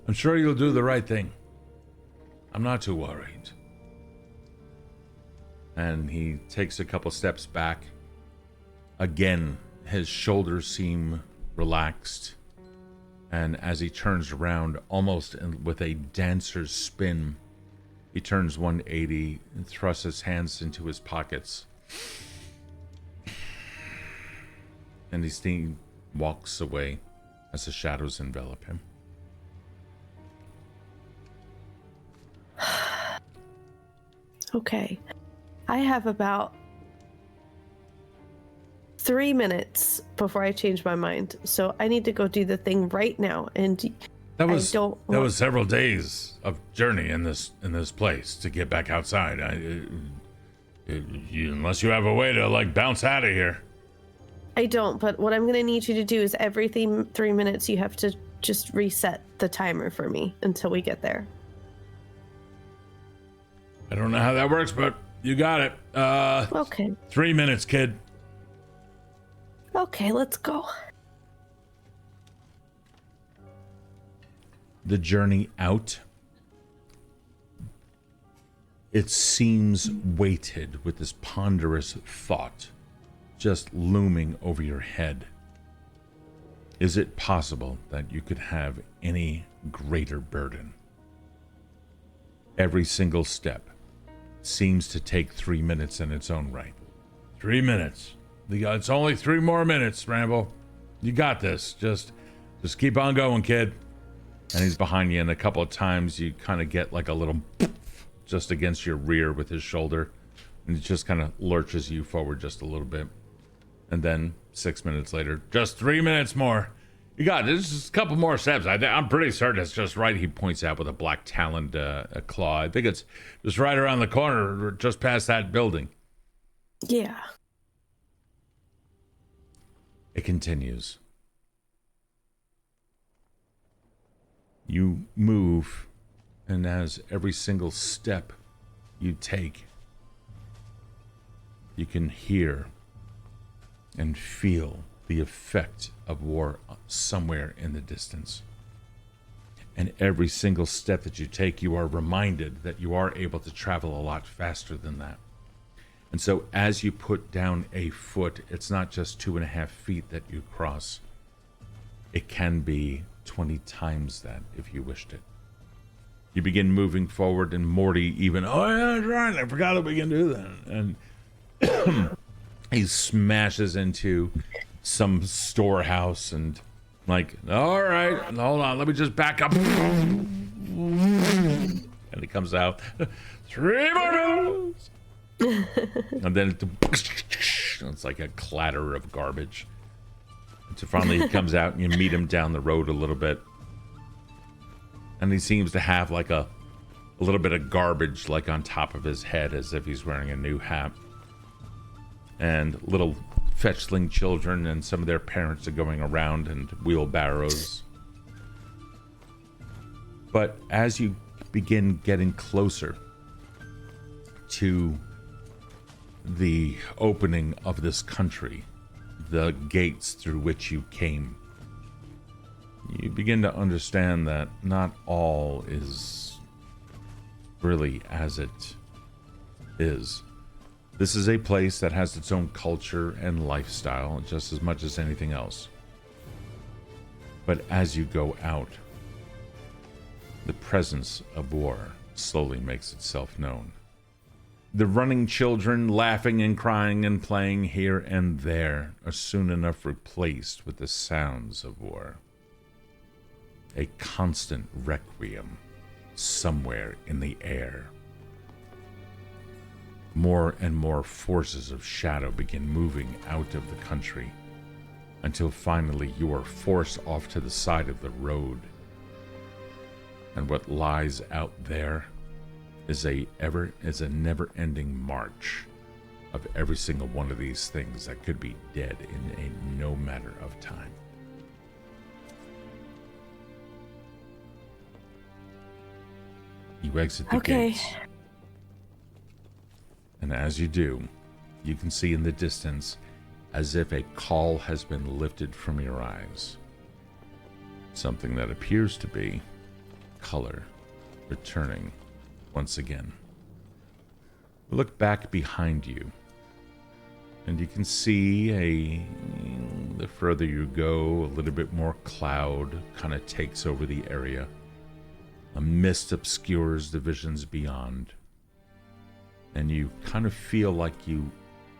I'm sure you'll do the right thing. I'm not too worried. And he takes a couple steps back. Again, his shoulders seem relaxed. And as he turns around, almost with a dancer's spin, he turns 180 and thrusts his hands into his pockets. And he walks away as the shadows envelop him. Okay. I have about 3 minutes before I change my mind. So I need to go do the thing right now. And that was several days of journey in this place to get back outside. Unless you have a way to like bounce out of here. I don't, but what I'm going to need you to do is every 3 minutes you have to just reset the timer for me until we get there. I don't know how that works, but you got it. Okay. 3 minutes, kid. Okay, let's go. The journey out, it seems weighted with this ponderous thought just looming over your head. Is it possible that you could have any greater burden Every single step seems to take 3 minutes in its own right. 3 minutes. It's only 3 more minutes, Bramble. You got this. Just keep on going, kid. And he's behind you, and a couple of times you kind of get like a little just against your rear with his shoulder, and he just kind of lurches you forward just a little bit. And then 6 minutes later, just 3 minutes more. You got it. Just a couple more steps. I'm pretty certain it's just right. He points out with a black taloned claw. I think it's just right around the corner, just past that building. Yeah. It continues. You move, and as every single step you take, you can hear and feel the effect of war somewhere in the distance. And every single step that you take, you are reminded that you are able to travel a lot faster than that. And so as you put down a foot, it's not just 2.5 feet that you cross. It can be 20 times that if you wished it. You begin moving forward, and Morty even, oh yeah, that's right, I forgot that we can do that. And he smashes into some storehouse and like, all right, hold on, let me just back up. And he comes out, 3 more minutes. And then it's like a clatter of garbage. So finally he comes out, and you meet him down the road a little bit. And he seems to have like a little bit of garbage like on top of his head, as if he's wearing a new hat. And little fetchling children and some of their parents are going around, and wheelbarrows. But as you begin getting closer to the opening of this country, the gates through which you came, you begin to understand that not all is really as it is. This is a place that has its own culture and lifestyle just as much as anything else. But as you go out, the presence of war slowly makes itself known. The running children, laughing and crying and playing here and there, are soon enough replaced with the sounds of war. A constant requiem somewhere in the air. More and more forces of shadow begin moving out of the country, until finally you are forced off to the side of the road. And what lies out there is a never-ending march of every single one of these things that could be dead in a no matter of time. You exit the gates. And as you do, you can see in the distance as if a caul has been lifted from your eyes. Something that appears to be color returning once again. Look back behind you, and you can see the further you go, a little bit more cloud kind of takes over the area. A mist obscures the visions beyond. And you kind of feel like you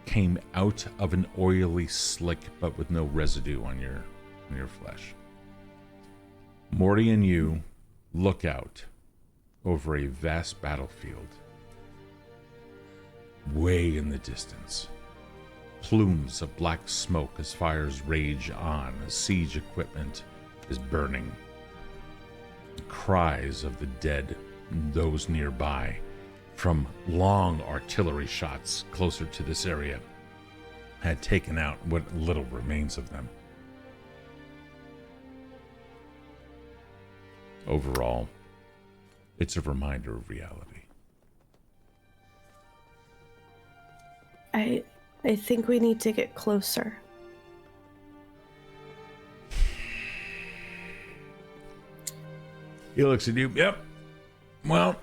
came out of an oily slick, but with no residue on your flesh. Morty and you look out over a vast battlefield. Way in the distance, plumes of black smoke as fires rage on, as siege equipment is burning. Cries of the dead, those nearby, from long artillery shots closer to this area, had taken out what little remains of them. Overall, it's a reminder of reality. I think we need to get closer. He looks at you. Yep. Well,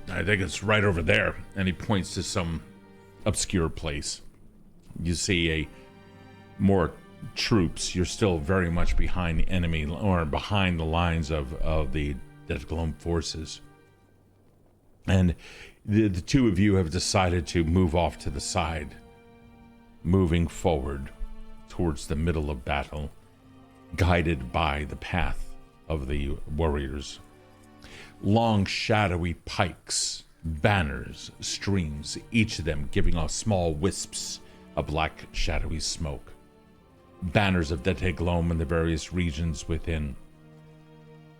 I think it's right over there. And he points to some obscure place. You see more troops. You're still very much behind the enemy, or behind the lines of the Deathgloom forces. And the two of you have decided to move off to the side, moving forward towards the middle of battle, guided by the path of the warriors. Long, shadowy pikes, banners, streams, each of them giving off small wisps of black, shadowy smoke. Banners of Deathgloom in the various regions within.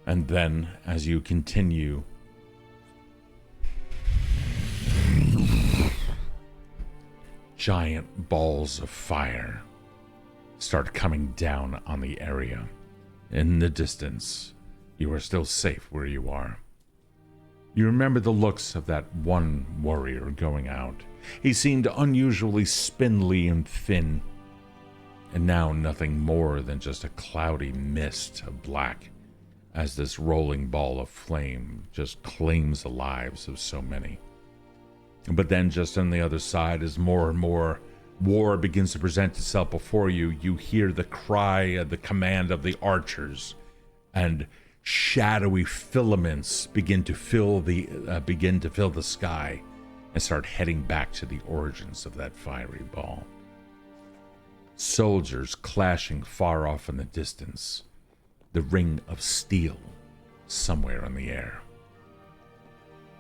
And then, as you continue, giant balls of fire start coming down on the area. In the distance, you are still safe where you are. You remember the looks of that one warrior going out. He seemed unusually spindly and thin, and now nothing more than just a cloudy mist of black as this rolling ball of flame just claims the lives of so many. But then just on the other side, as more and more war begins to present itself before you, you hear the cry of the command of the archers, and shadowy filaments begin to fill the sky and start heading back to the origins of that fiery ball. Soldiers clashing far off in the distance, the ring of steel somewhere in the air.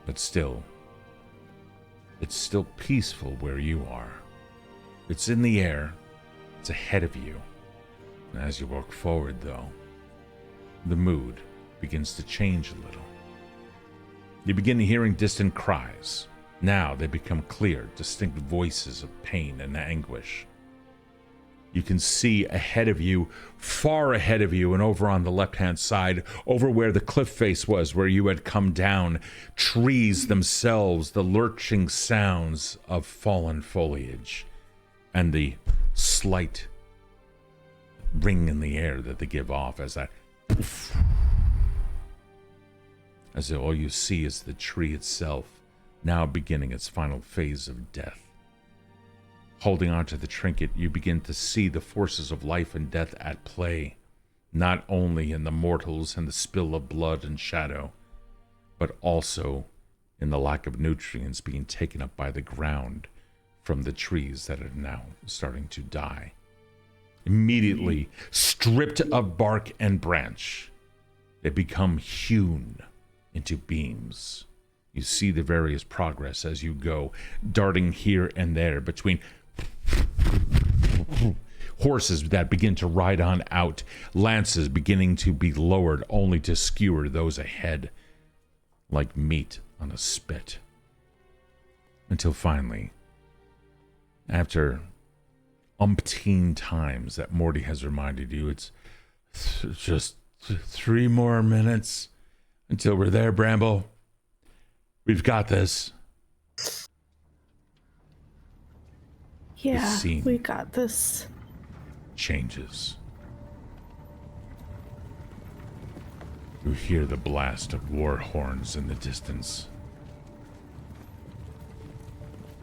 But still, it's still peaceful where you are. It's in the air, it's ahead of you. And as you walk forward, though, the mood begins to change a little. You begin hearing distant cries. Now they become clear, distinct voices of pain and anguish. You can see ahead of you, far ahead of you, and over on the left-hand side, over where the cliff face was, where you had come down, trees themselves, the lurching sounds of fallen foliage, and the slight ring in the air that they give off as that poof, as all you see is the tree itself, now beginning its final phase of death. Holding onto the trinket, you begin to see the forces of life and death at play, not only in the mortals and the spill of blood and shadow, but also in the lack of nutrients being taken up by the ground from the trees that are now starting to die. Immediately stripped of bark and branch, they become hewn into beams. You see the various progress as you go, darting here and there between horses that begin to ride on out, lances beginning to be lowered only to skewer those ahead like meat on a spit. Until finally, after umpteen times that Morty has reminded you, it's just 3 more minutes until we're there, Bramble. We've got this. Yeah, we got this. Changes. You hear the blast of war horns in the distance.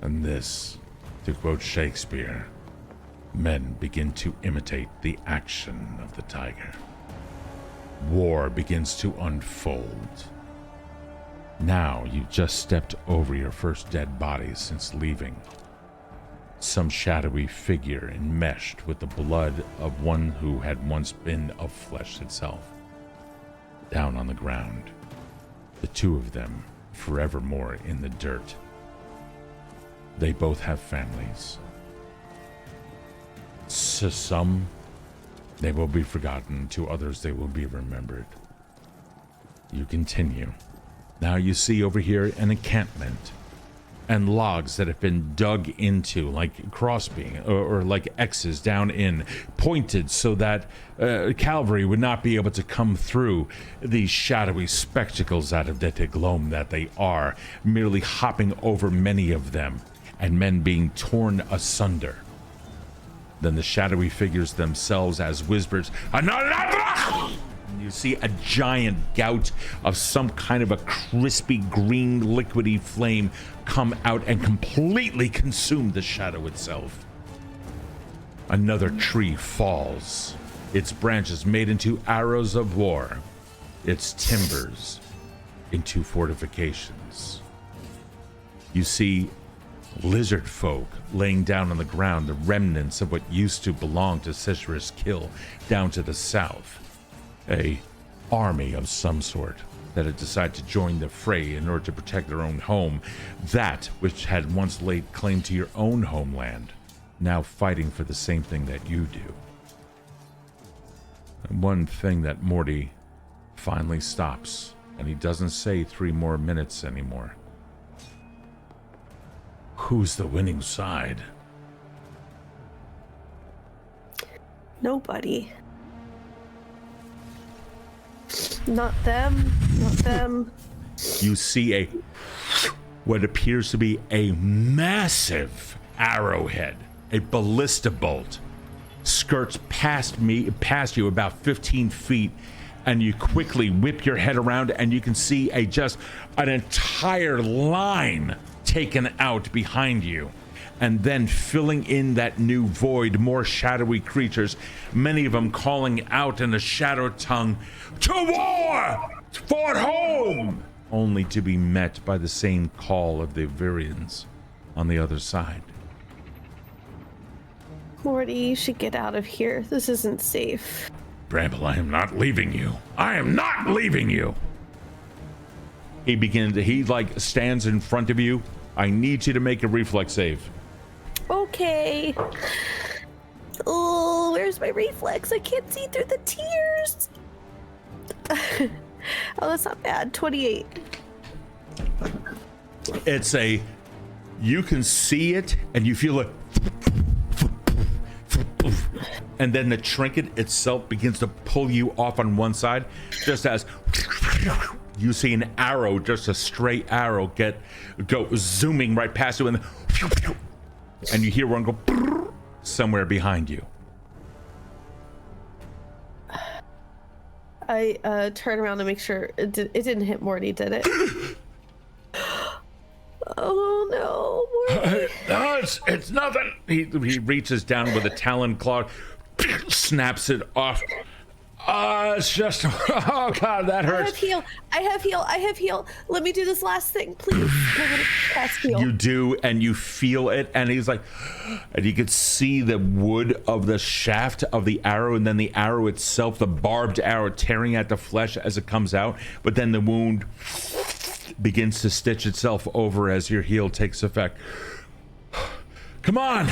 And this, to quote Shakespeare, men begin to imitate the action of the tiger. War begins to unfold. Now you've just stepped over your first dead body since leaving. Some shadowy figure enmeshed with the blood of one who had once been of flesh itself. Down on the ground, the two of them forevermore in the dirt. They both have families. To some, they will be forgotten. To others, they will be remembered. You continue. Now you see over here an encampment and logs that have been dug into like crossbeam or like X's down in, pointed so that cavalry would not be able to come through these shadowy spectacles out of Deathgloom that they are, merely hopping over many of them and men being torn asunder. Then the shadowy figures themselves as whispers, you see a giant gout of some kind of a crispy green liquidy flame come out and completely consume the shadow itself. Another tree falls, its branches made into arrows of war, its timbers into fortifications. You see lizard folk laying down on the ground, the remnants of what used to belong to Cicerus Kill down to the south. A army of some sort that had decided to join the fray in order to protect their own home, that which had once laid claim to your own homeland, now fighting for the same thing that you do. And one thing that Morty finally stops, and he doesn't say 3 more minutes anymore. Who's the winning side? Nobody. Not them. Not them. You see what appears to be a massive arrowhead, a ballista bolt, skirts past you about 15 feet, and you quickly whip your head around, and you can see an entire line taken out behind you. And then filling in that new void, more shadowy creatures, many of them calling out in a shadow tongue, "To war! For home!" Only to be met by the same call of the Virians on the other side. Morty, you should get out of here. This isn't safe. Bramble, I am not leaving you. I am not leaving you. He stands in front of you. I need you to make a reflex save. Okay. Oh, where's my reflex? I can't see through the tears. Oh, that's not bad. 28. You can see it and you feel it. And then the trinket itself begins to pull you off on one side, just as you see an arrow, just a straight arrow go zooming right past you, and you hear one go somewhere behind you. I turn around to make sure it didn't hit Morty, did it? Oh no, Morty. No, it's nothing. He reaches down with a talon claw, snaps it off. It's just, oh god, that hurts. I have heal. Let me do this last thing, please. I'm gonna cast heal. You do, and you feel it, and he's like, and you could see the wood of the shaft of the arrow, and then the arrow itself, the barbed arrow tearing at the flesh as it comes out, but then the wound begins to stitch itself over as your heal takes effect. Come on,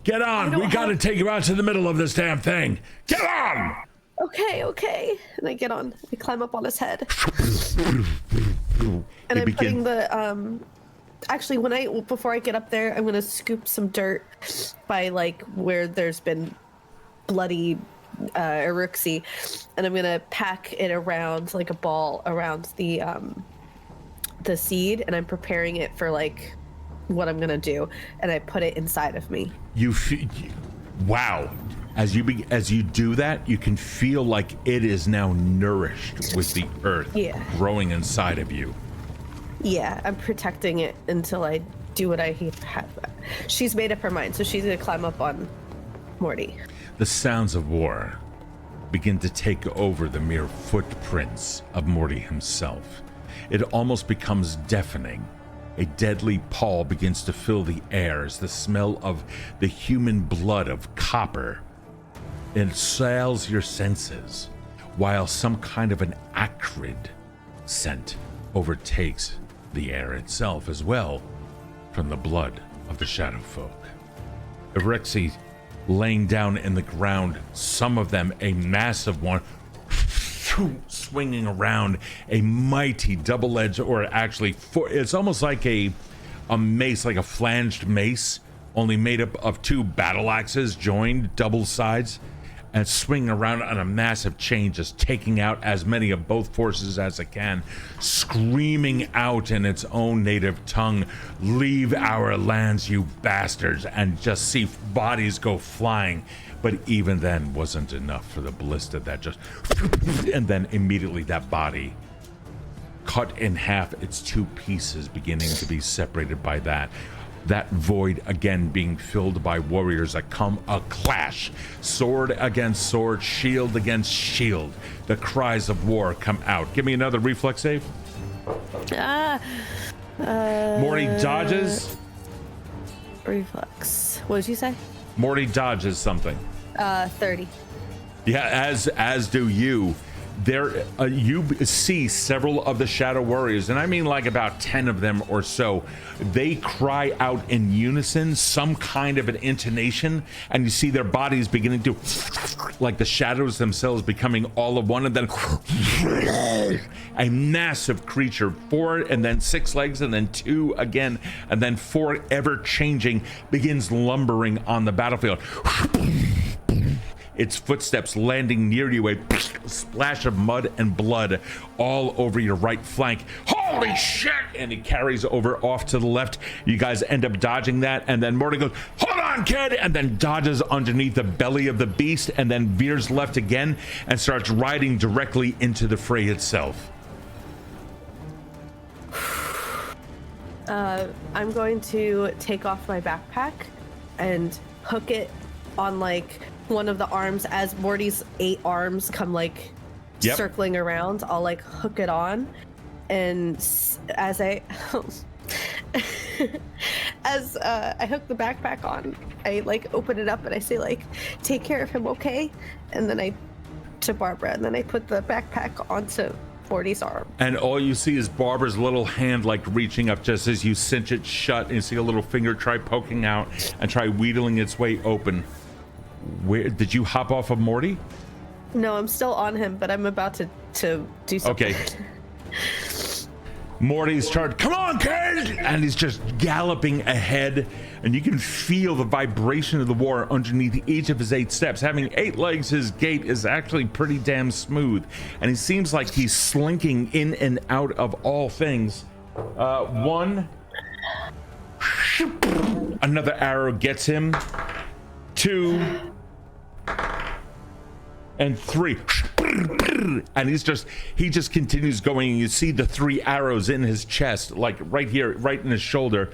get on. We gotta take you out to the middle of this damn thing. Get on! Okay. And I get on. I climb up on his head. And I'm putting the actually before I get up there, I'm gonna scoop some dirt by where there's been bloody Eruxi, and I'm gonna pack it around like a ball around the seed, and I'm preparing it for what I'm gonna do, and I put it inside of me. Wow. As you do that, you can feel like it is now nourished with the earth growing inside of you. Yeah, I'm protecting it until I do what I have. She's made up her mind, so she's gonna climb up on Morty. The sounds of war begin to take over the mere footprints of Morty himself. It almost becomes deafening. A deadly pall begins to fill the air as the smell of the human blood of copper assails your senses, while some kind of an acrid scent overtakes the air itself as well, from the blood of the shadow folk. Eruxi laying down in the ground, some of them a massive one, swinging around, a mighty double-edged, or actually it's almost like a mace, like a flanged mace, only made up of 2 battle axes joined double sides, and swinging around on a massive chain, just taking out as many of both forces as it can, screaming out in its own native tongue, "Leave our lands, you bastards," and just see bodies go flying. But even then wasn't enough for the ballista that just, and then immediately that body cut in half, its 2 pieces beginning to be separated by that void again being filled by warriors that come a clash, sword against sword, shield against shield. The cries of war come out. Give me another reflex save. Morty dodges. Reflex. What did you say? Morty dodges something. 30. Yeah, as do you. There, you see several of the Shadow Warriors, and I mean like about 10 of them or so. They cry out in unison, some kind of an intonation, and you see their bodies beginning to, like the shadows themselves becoming all of one, and then a massive creature, 4 and then 6 legs, and then 2 again, and then 4 ever changing, begins lumbering on the battlefield. Its footsteps landing near you, a splash of mud and blood all over your right flank. Holy shit! And it carries over off to the left. You guys end up dodging that, and then Morty goes, hold on, kid! And then dodges underneath the belly of the beast, and then veers left again and starts riding directly into the fray itself. I'm going to take off my backpack and hook it on like one of the arms as Morty's 8 arms come like circling around. I'll like hook it on, and as I I hook the backpack on, I like open it up and I say like, take care of him, okay? And then to Barbara, and then I put the backpack onto Morty's arm. And all you see is Barbara's little hand like reaching up just as you cinch it shut, and you see a little finger try poking out and try wheedling its way open. Where did you hop off of Morty? No, I'm still on him, but I'm about to do something. Okay. Morty's charged. Come on, kid! And he's just galloping ahead, and you can feel the vibration of the war underneath each of his 8 steps. Having 8 legs, his gait is actually pretty damn smooth, and he seems like he's slinking in and out of all things. 1. Another arrow gets him. 2. And 3. And he just continues going. You see the 3 arrows in his chest, like right here, right in his shoulder.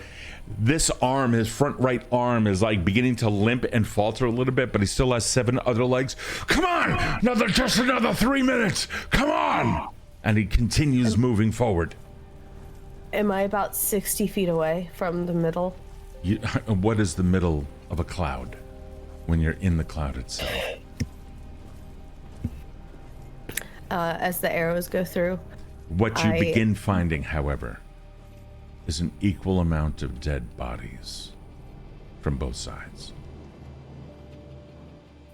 This arm, his front right arm, is like beginning to limp and falter a little bit, but he still has 7 other legs. Come on, just another 3 minutes. Come on. And he continues moving forward. Am I about 60 feet away from the middle? What is the middle of a cloud when you're in the cloud itself? As the arrows go through. What you begin finding, however, is an equal amount of dead bodies from both sides.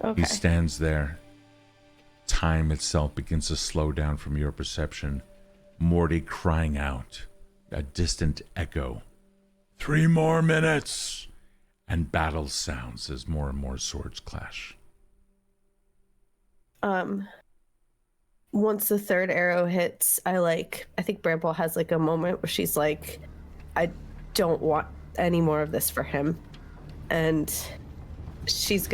Okay. He stands there. Time itself begins to slow down from your perception. Morty crying out, a distant echo. 3 more minutes! And battle sounds as more and more swords clash. Once the 3rd arrow hits, I think Bramble has like a moment where she's like, I don't want any more of this for him. And she's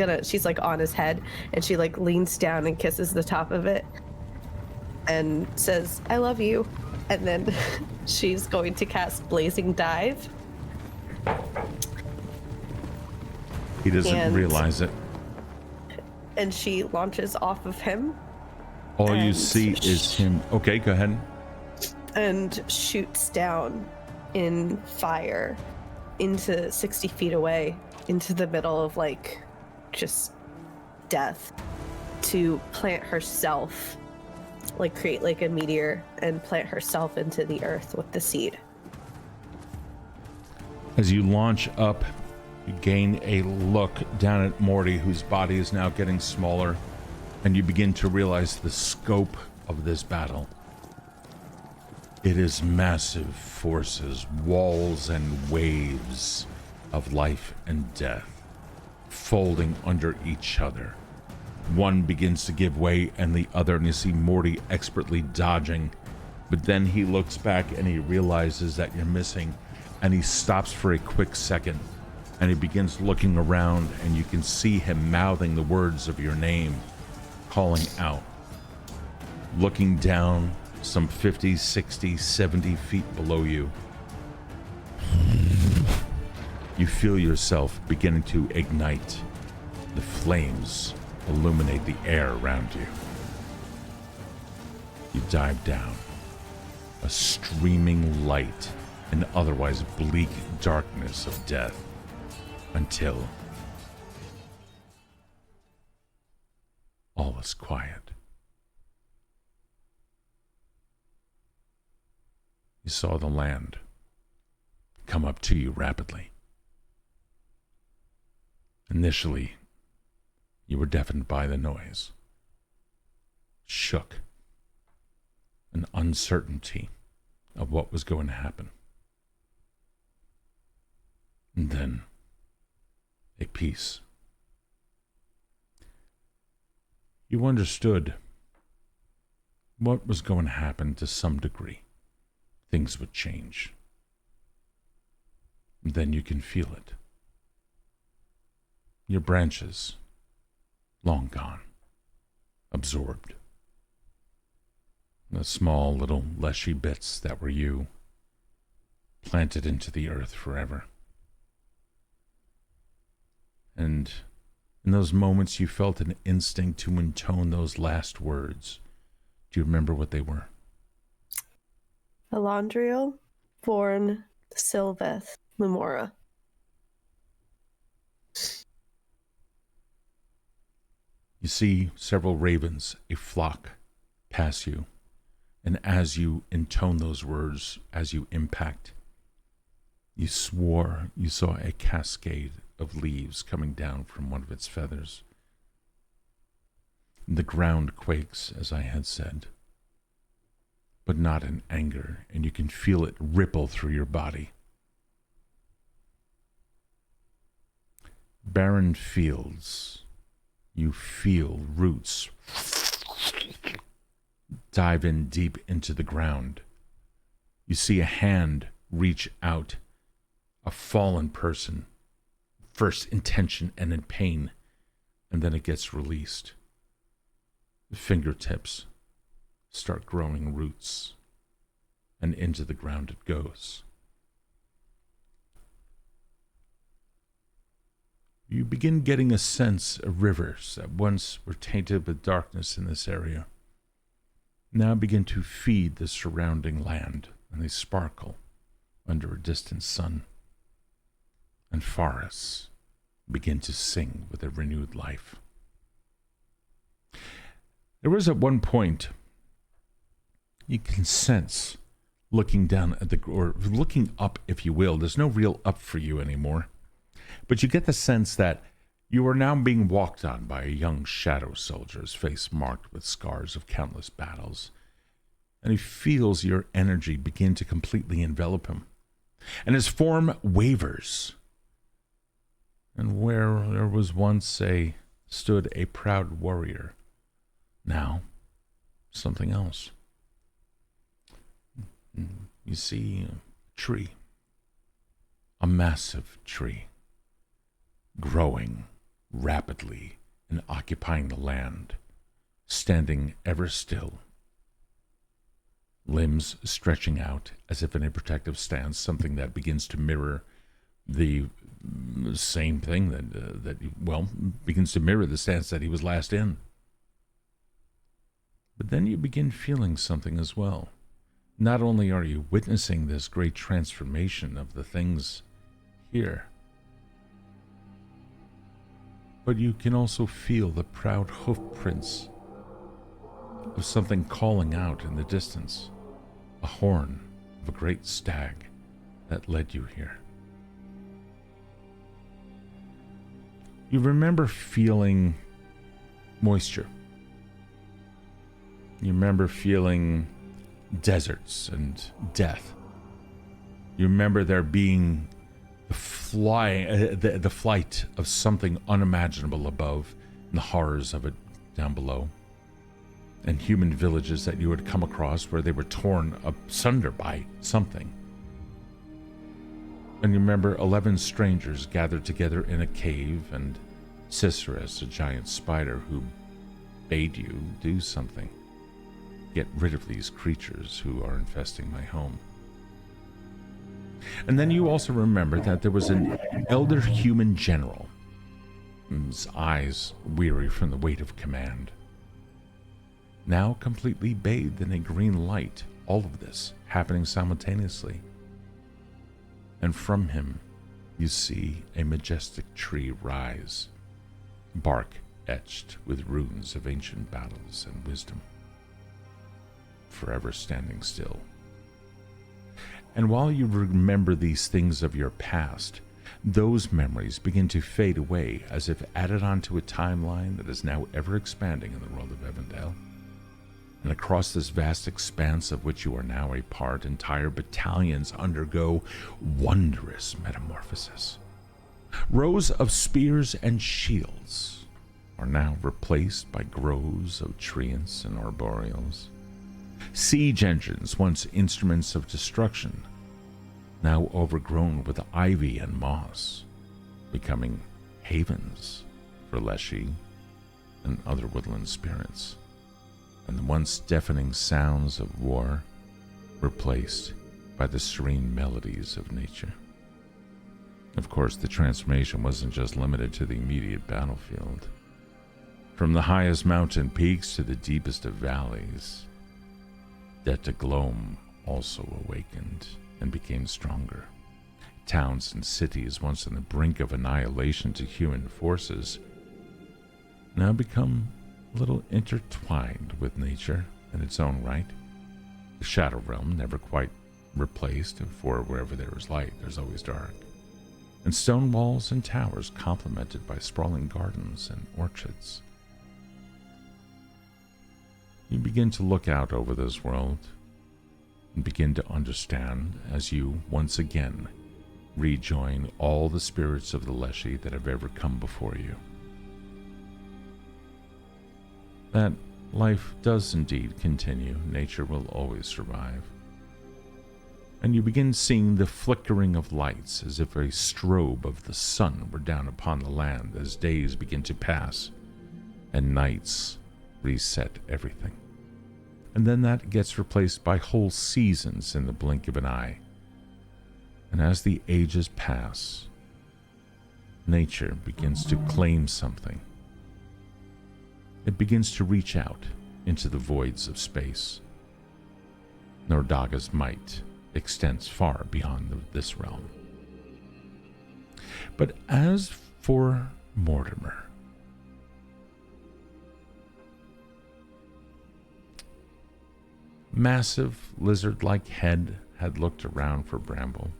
like on his head, and she like leans down and kisses the top of it and says, I love you. And then she's going to cast Blazing Dive. He doesn't realize it. And she launches off of him. All you see is him. Okay, go ahead. And shoots down in fire into 60 feet away, into the middle of like just death, to plant herself, like create like a meteor and plant herself into the earth with the seed. As you launch up, you gain a look down at Morty, whose body is now getting smaller, and you begin to realize the scope of this battle. It is massive forces, walls and waves of life and death, folding under each other. One begins to give way and the other, and you see Morty expertly dodging, but then he looks back and he realizes that you're missing, and he stops for a quick second, and he begins looking around, and you can see him mouthing the words of your name, calling out. Looking down some 50, 60, 70 feet below you, you feel yourself beginning to ignite. The flames illuminate the air around you. You dive down. a streaming light in otherwise bleak darkness of death, until all was quiet. You saw the land come up to you rapidly. Initially, you were deafened by the noise, shook, an uncertainty of what was going to happen. And then, a peace. You understood what was going to happen to some degree. Things would change. And then you can feel it. Your branches, long gone, absorbed. The small little leshy bits that were you, planted into the earth forever. And in those moments you felt an instinct to intone those last words. Do you remember what they were? Elandriel, Vorn, Sylveth, Lemora. You see several ravens, a flock, pass you, and as you intone those words, as you impact, you swore you saw a cascade of leaves coming down from one of its feathers. The ground quakes, as I had said, but not in anger, and you can feel it ripple through your body. Barren fields, you feel roots dive in deep into the ground. You see a hand reach out, a fallen person, first in tension and in pain, and then it gets released. The fingertips start growing roots, and into the ground it goes. You begin getting a sense of rivers that once were tainted with darkness in this area now begin to feed the surrounding land, and they sparkle under a distant sun. And forests begin to sing with a renewed life. There was at one point, you can sense, looking down at or looking up, if you will, there's no real up for you anymore, but you get the sense that you are now being walked on by a young shadow soldier, his face marked with scars of countless battles, and he feels your energy begin to completely envelop him, and his form wavers. And where there was once stood a proud warrior, now something else. You see a tree, a massive tree, growing rapidly and occupying the land, standing ever still, limbs stretching out as if in a protective stance, something that begins to mirror the same thing begins to mirror the stance that he was last in. But then you begin feeling something as well. Not only are you witnessing this great transformation of the things here, but you can also feel the proud hoof prints of something calling out in the distance, a horn of a great stag that led you here. You remember feeling moisture. You remember feeling deserts and death. You remember there being the flight of something unimaginable above, and the horrors of it down below, and human villages that you had come across where they were torn asunder by something. And you remember 11 strangers gathered together in a cave, and Cicerus, a giant spider, who bade you do something. Get rid of these creatures who are infesting my home. And then you also remember that there was an elder human general, his eyes weary from the weight of command, now completely bathed in a green light, all of this happening simultaneously. And from him, you see a majestic tree rise, bark etched with runes of ancient battles and wisdom, forever standing still. And while you remember these things of your past, those memories begin to fade away as if added onto a timeline that is now ever expanding in the world of Evindale. And across this vast expanse of which you are now a part, entire battalions undergo wondrous metamorphosis. Rows of spears and shields are now replaced by groves of treants and arboreals. Siege engines, once instruments of destruction, now overgrown with ivy and moss, becoming havens for Leshy and other woodland spirits, and the once deafening sounds of war replaced by the serene melodies of nature. Of course, the transformation wasn't just limited to the immediate battlefield. From the highest mountain peaks to the deepest of valleys, Gloam also awakened and became stronger. Towns and cities, once on the brink of annihilation to human forces, now become a little intertwined with nature in its own right. The Shadow Realm never quite replaced, for wherever there is light, there's always dark. And stone walls and towers complemented by sprawling gardens and orchards. You begin to look out over this world and begin to understand as you once again rejoin all the spirits of the Leshy that have ever come before you, that life does indeed continue. Nature will always survive. And you begin seeing the flickering of lights as if a strobe of the sun were down upon the land as days begin to pass and nights reset everything. And then that gets replaced by whole seasons in the blink of an eye. And as the ages pass, nature begins to claim something. It begins to reach out into the voids of space. Nordaga's might extends far beyond this realm. But as for Mortimer, massive lizard-like head had looked around for Bramble,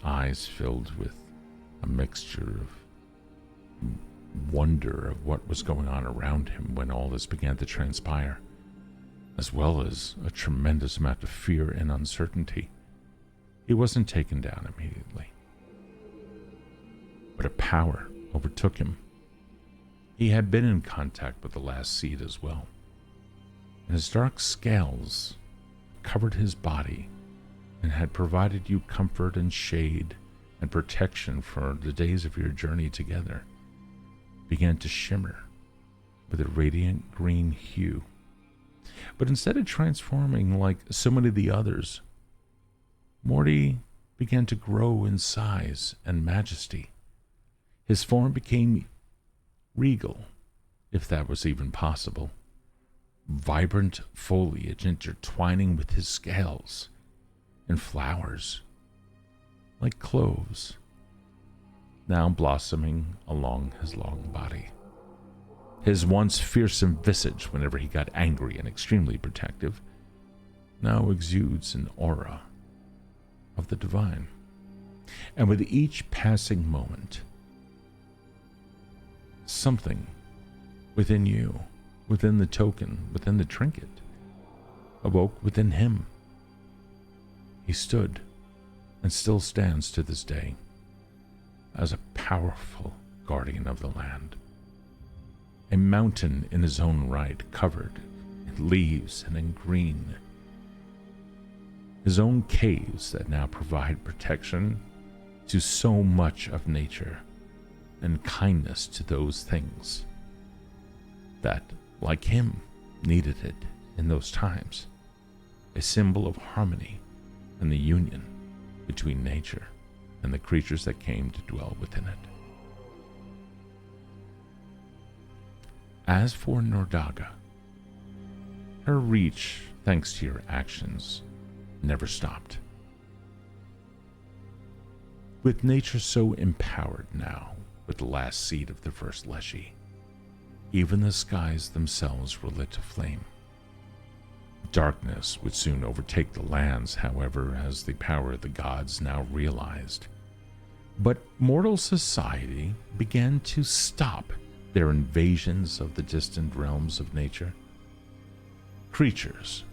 eyes filled with a mixture of wonder of what was going on around him when all this began to transpire, as well as a tremendous amount of fear and uncertainty. He wasn't taken down immediately, but a power overtook him. He had been in contact with the last seed as well, and his dark scales covered his body and had provided you comfort and shade and protection for the days of your journey together, began to shimmer with a radiant green hue. But instead of transforming like so many of the others, Morty began to grow in size and majesty. His form became regal, if that was even possible. Vibrant foliage intertwining with his scales, and flowers, like cloves, now blossoming along his long body. His once fearsome visage, whenever he got angry and extremely protective, now exudes an aura of the divine. And with each passing moment, something within you, within the token, within the trinket, awoke within him. He stood, and still stands to this day, as a powerful guardian of the land. A mountain in his own right, covered in leaves and in green. His own caves that now provide protection to so much of nature and kindness to those things that, like him, needed it in those times. A symbol of harmony and the union between nature and the creatures that came to dwell within it. As for Nordaga, her reach, thanks to your actions, never stopped. With nature so empowered now, with the last seed of the first Leshy, even the skies themselves were lit to flame. Darkness would soon overtake the lands, however, as the power of the gods now realized. But mortal society began to stop their invasions of the distant realms of nature. Creatures,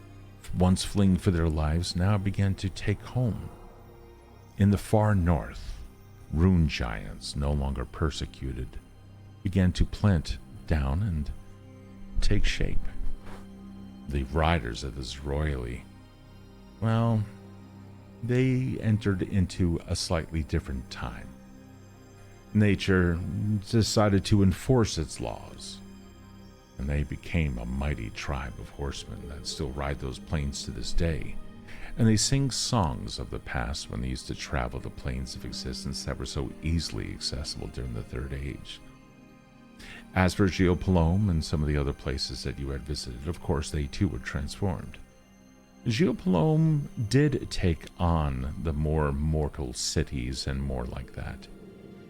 once fleeing for their lives, now began to take home. In the far north, rune giants, no longer persecuted, began to plant down and take shape. The riders of this royally, well, they entered into a slightly different time. Nature decided to enforce its laws, and they became a mighty tribe of horsemen that still ride those plains to this day. And they sing songs of the past when they used to travel the plains of existence that were so easily accessible during the Third Age. As for Geopalome and some of the other places that you had visited, of course, they too were transformed. Geopalome did take on the more mortal cities and more like that,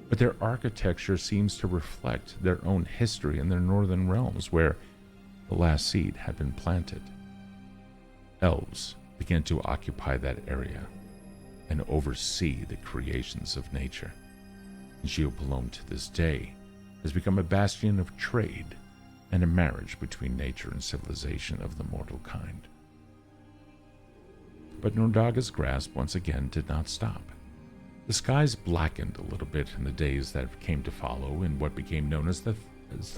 but their architecture seems to reflect their own history in their northern realms where the last seed had been planted. Elves began to occupy that area and oversee the creations of nature. Geopalome to this day has become a bastion of trade and a marriage between nature and civilization of the mortal kind. But Nordaga's grasp once again did not stop. The skies blackened a little bit in the days that came to follow in what became known as the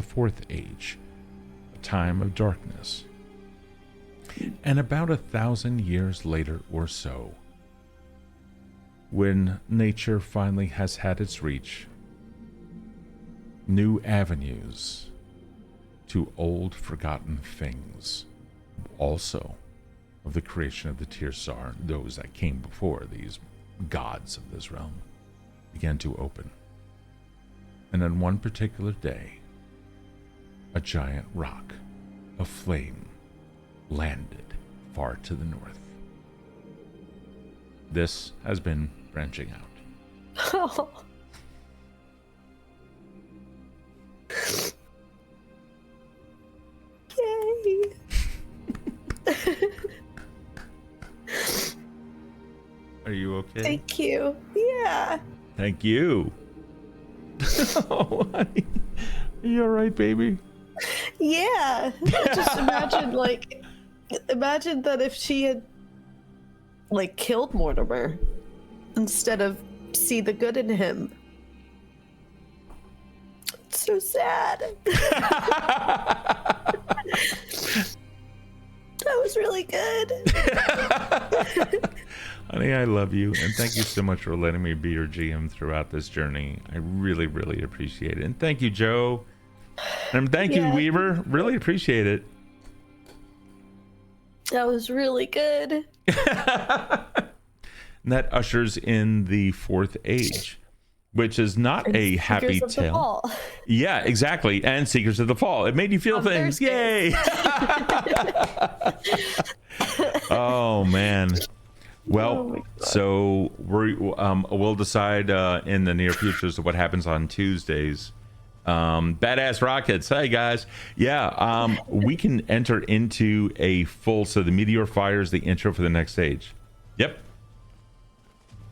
Fourth Age, a time of darkness. And about 1,000 years later or so, when nature finally has had its reach, new avenues to old forgotten things, also of the creation of the Tirsar, those that came before these gods of this realm, began to open. And on one particular day, a giant rock of flame landed far to the north. This has been branching out. Oh. Yay. Are you okay? Thank you. Yeah. Thank you. Oh, honey. Are you all right, baby? Yeah. Just imagine that if she had killed Mortimer instead of see the good in him. It's so sad. That was really good. Honey, I love you, and thank you so much for letting me be your GM throughout this journey. I really, really appreciate it. And thank you, Joe. And thank you, Weaver. Really appreciate it. That was really good. And that ushers in the Fourth Age, which is not and a happy Seekers of the tale. Fall. Yeah, exactly. And Seekers of the Fall. It made you feel things. Thursdays. Yay! Oh, man. Well, so we'll decide in the near future as to what happens on Tuesdays. Badass Rockets. Hey, guys. Yeah, we can enter into a full... So the Meteor Fire is the intro for the next stage. Yep.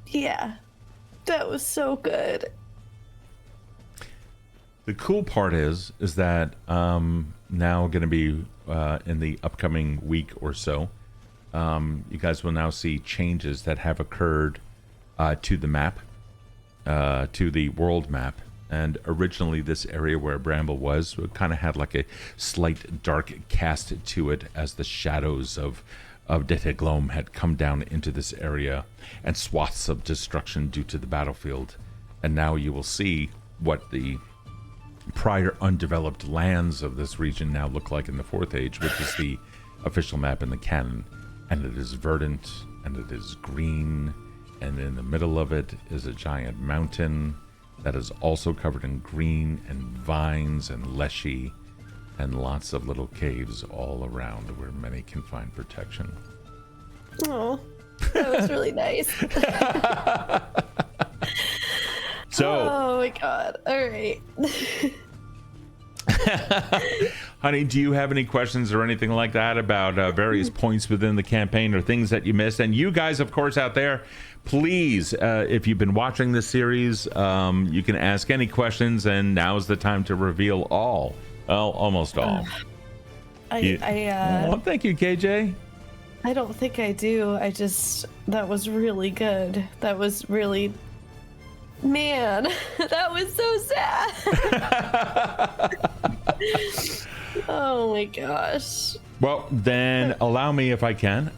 Yeah. That was so good. The cool part is that now going to be in the upcoming week or so, you guys will now see changes that have occurred to the map, to the world map. And originally this area where Bramble was kind of had like a slight dark cast to it as the shadows of Deteglome had come down into this area and swaths of destruction due to the battlefield. And now you will see what the prior undeveloped lands of this region now look like in the Fourth Age, which is the official map in the canon. And it is verdant, and it is green, and in the middle of it is a giant mountain that is also covered in green and vines and leshy, and lots of little caves all around where many can find protection. Oh. That was really nice. So, oh my god. All right. honey, do you have any questions or anything like that about various points within the campaign or things that you missed? And you guys, of course, out there, please, if you've been watching this series, you can ask any questions, and now's the time to reveal all. Well, almost all. Thank you, KJ. I don't think I do. That was really good. That was really, man, that was so sad. Oh my gosh. Well, then allow me if I can.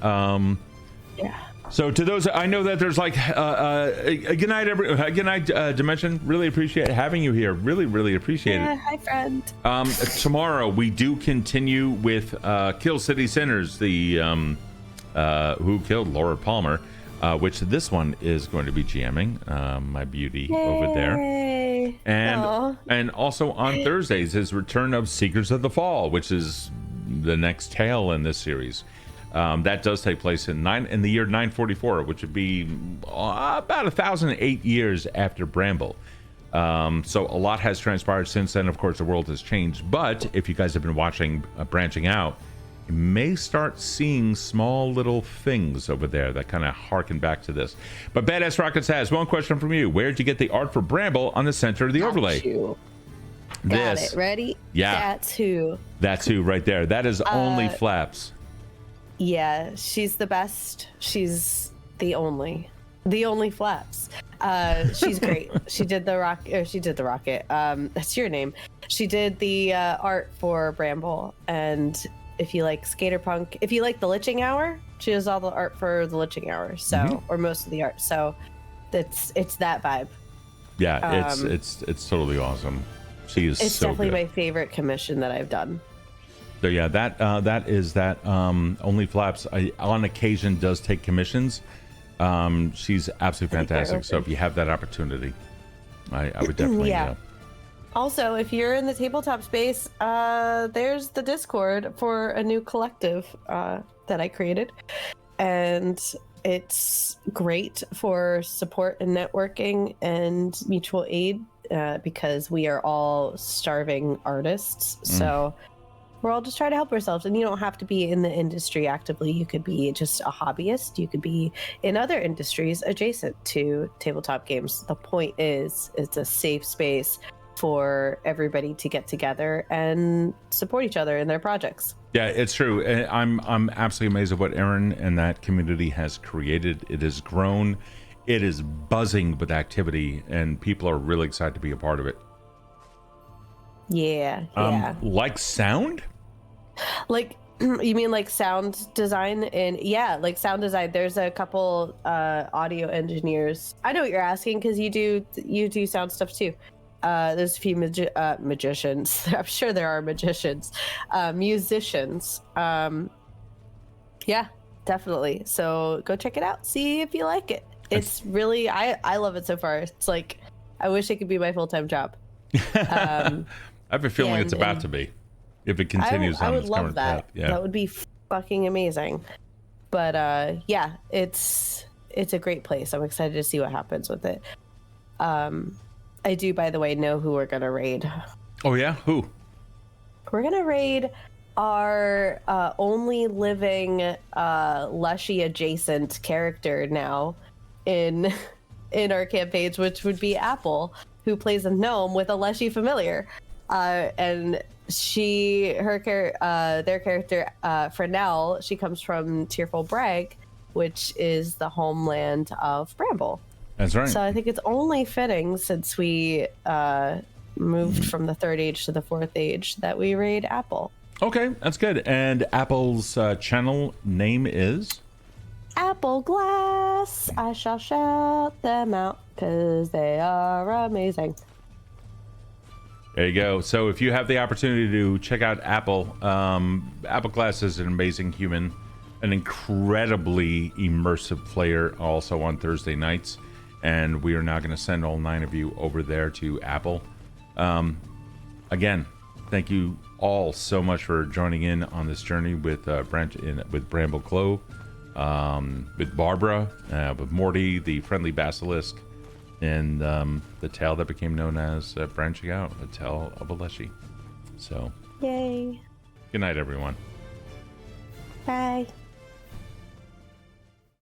Yeah. So to those, I know that there's like good night, Dimension. Really appreciate having you here. Really appreciate it. Hi, friend. Tomorrow we do continue with Kill City Sinners, the who killed Laura Palmer, which this one is going to be GMing, my beauty. Yay. Over there. And Aww. and also on Thursdays is Return of Seekers of the Fall, which is the next tale in this series. That does take place in the year 944, which would be about 1,008 years after Bramble. So a lot has transpired since then. Of course, the world has changed. But if you guys have been watching Branching Out, you may start seeing small little things over there that kind of harken back to this. But Badass Rockets has one question from you. Where'd you get the art for Bramble on the center of the overlay? Got it. Ready? Yeah. That's who right there. That is only Flaps. Yeah, she's the best. She's the only Flaps. She's great. She did the rocket. That's your name. She did the art for Bramble, and if you like Skater Punk, if you like the Liching Hour, she does all the art for the Liching Hour. So, or most of the art. So, it's that vibe. Yeah, it's totally awesome. She is. It's so definitely good. my favorite commission that I've done. So yeah, that is that. Only Flaps on occasion does take commissions. She's absolutely fantastic. So if you have that opportunity, I would definitely. Yeah. Also, if you're in the tabletop space, there's the Discord for a new collective that I created, and it's great for support and networking and mutual aid because we are all starving artists. So we're all just trying to help ourselves, and you don't have to be in the industry actively. You could be just a hobbyist. You could be in other industries adjacent to tabletop games. The point is, it's a safe space for everybody to get together and support each other in their projects. Yeah, it's true. And I'm absolutely amazed at what Erin and that community has created. It has grown. It is buzzing with activity, and people are really excited to be a part of it. Yeah. Like sound? Like, you mean like sound design? And yeah, like sound design. There's a couple audio engineers. I know what you're asking because you do sound stuff too. There's a few magicians. I'm sure there are magicians, musicians. Yeah, definitely. So go check it out. See if you like it. It's really, I love it so far. It's like, I wish it could be my full-time job. I have a feeling it's about to be, if it continues on its current path. Yeah, that would be fucking amazing. But yeah, it's a great place. I'm excited to see what happens with it. I do, by the way, know who we're gonna raid. Oh yeah, who? We're gonna raid our only living Leshy adjacent character now in our campaigns, which would be Apple, who plays a gnome with a Leshy familiar. And their character, Fresnel, she comes from Tearful Brag, which is the homeland of Bramble. That's right. So I think it's only fitting, since we moved from the third age to the fourth age, that we raid Apple. Okay, that's good. And Apple's channel name is? Apple Glass. I shall shout them out because they are amazing. There you go. So if you have the opportunity to check out Apple, Apple Glass is an amazing human, an incredibly immersive player, also on Thursday nights. And we are now going to send all 9 of you over there to Apple. Again, thank you all so much for joining in on this journey with Bramble Clove. with Barbara, with Morty, the friendly basilisk, and the tale that became known as Branching Out, the tale of a Leshy. So, Yay. good night, everyone. Bye.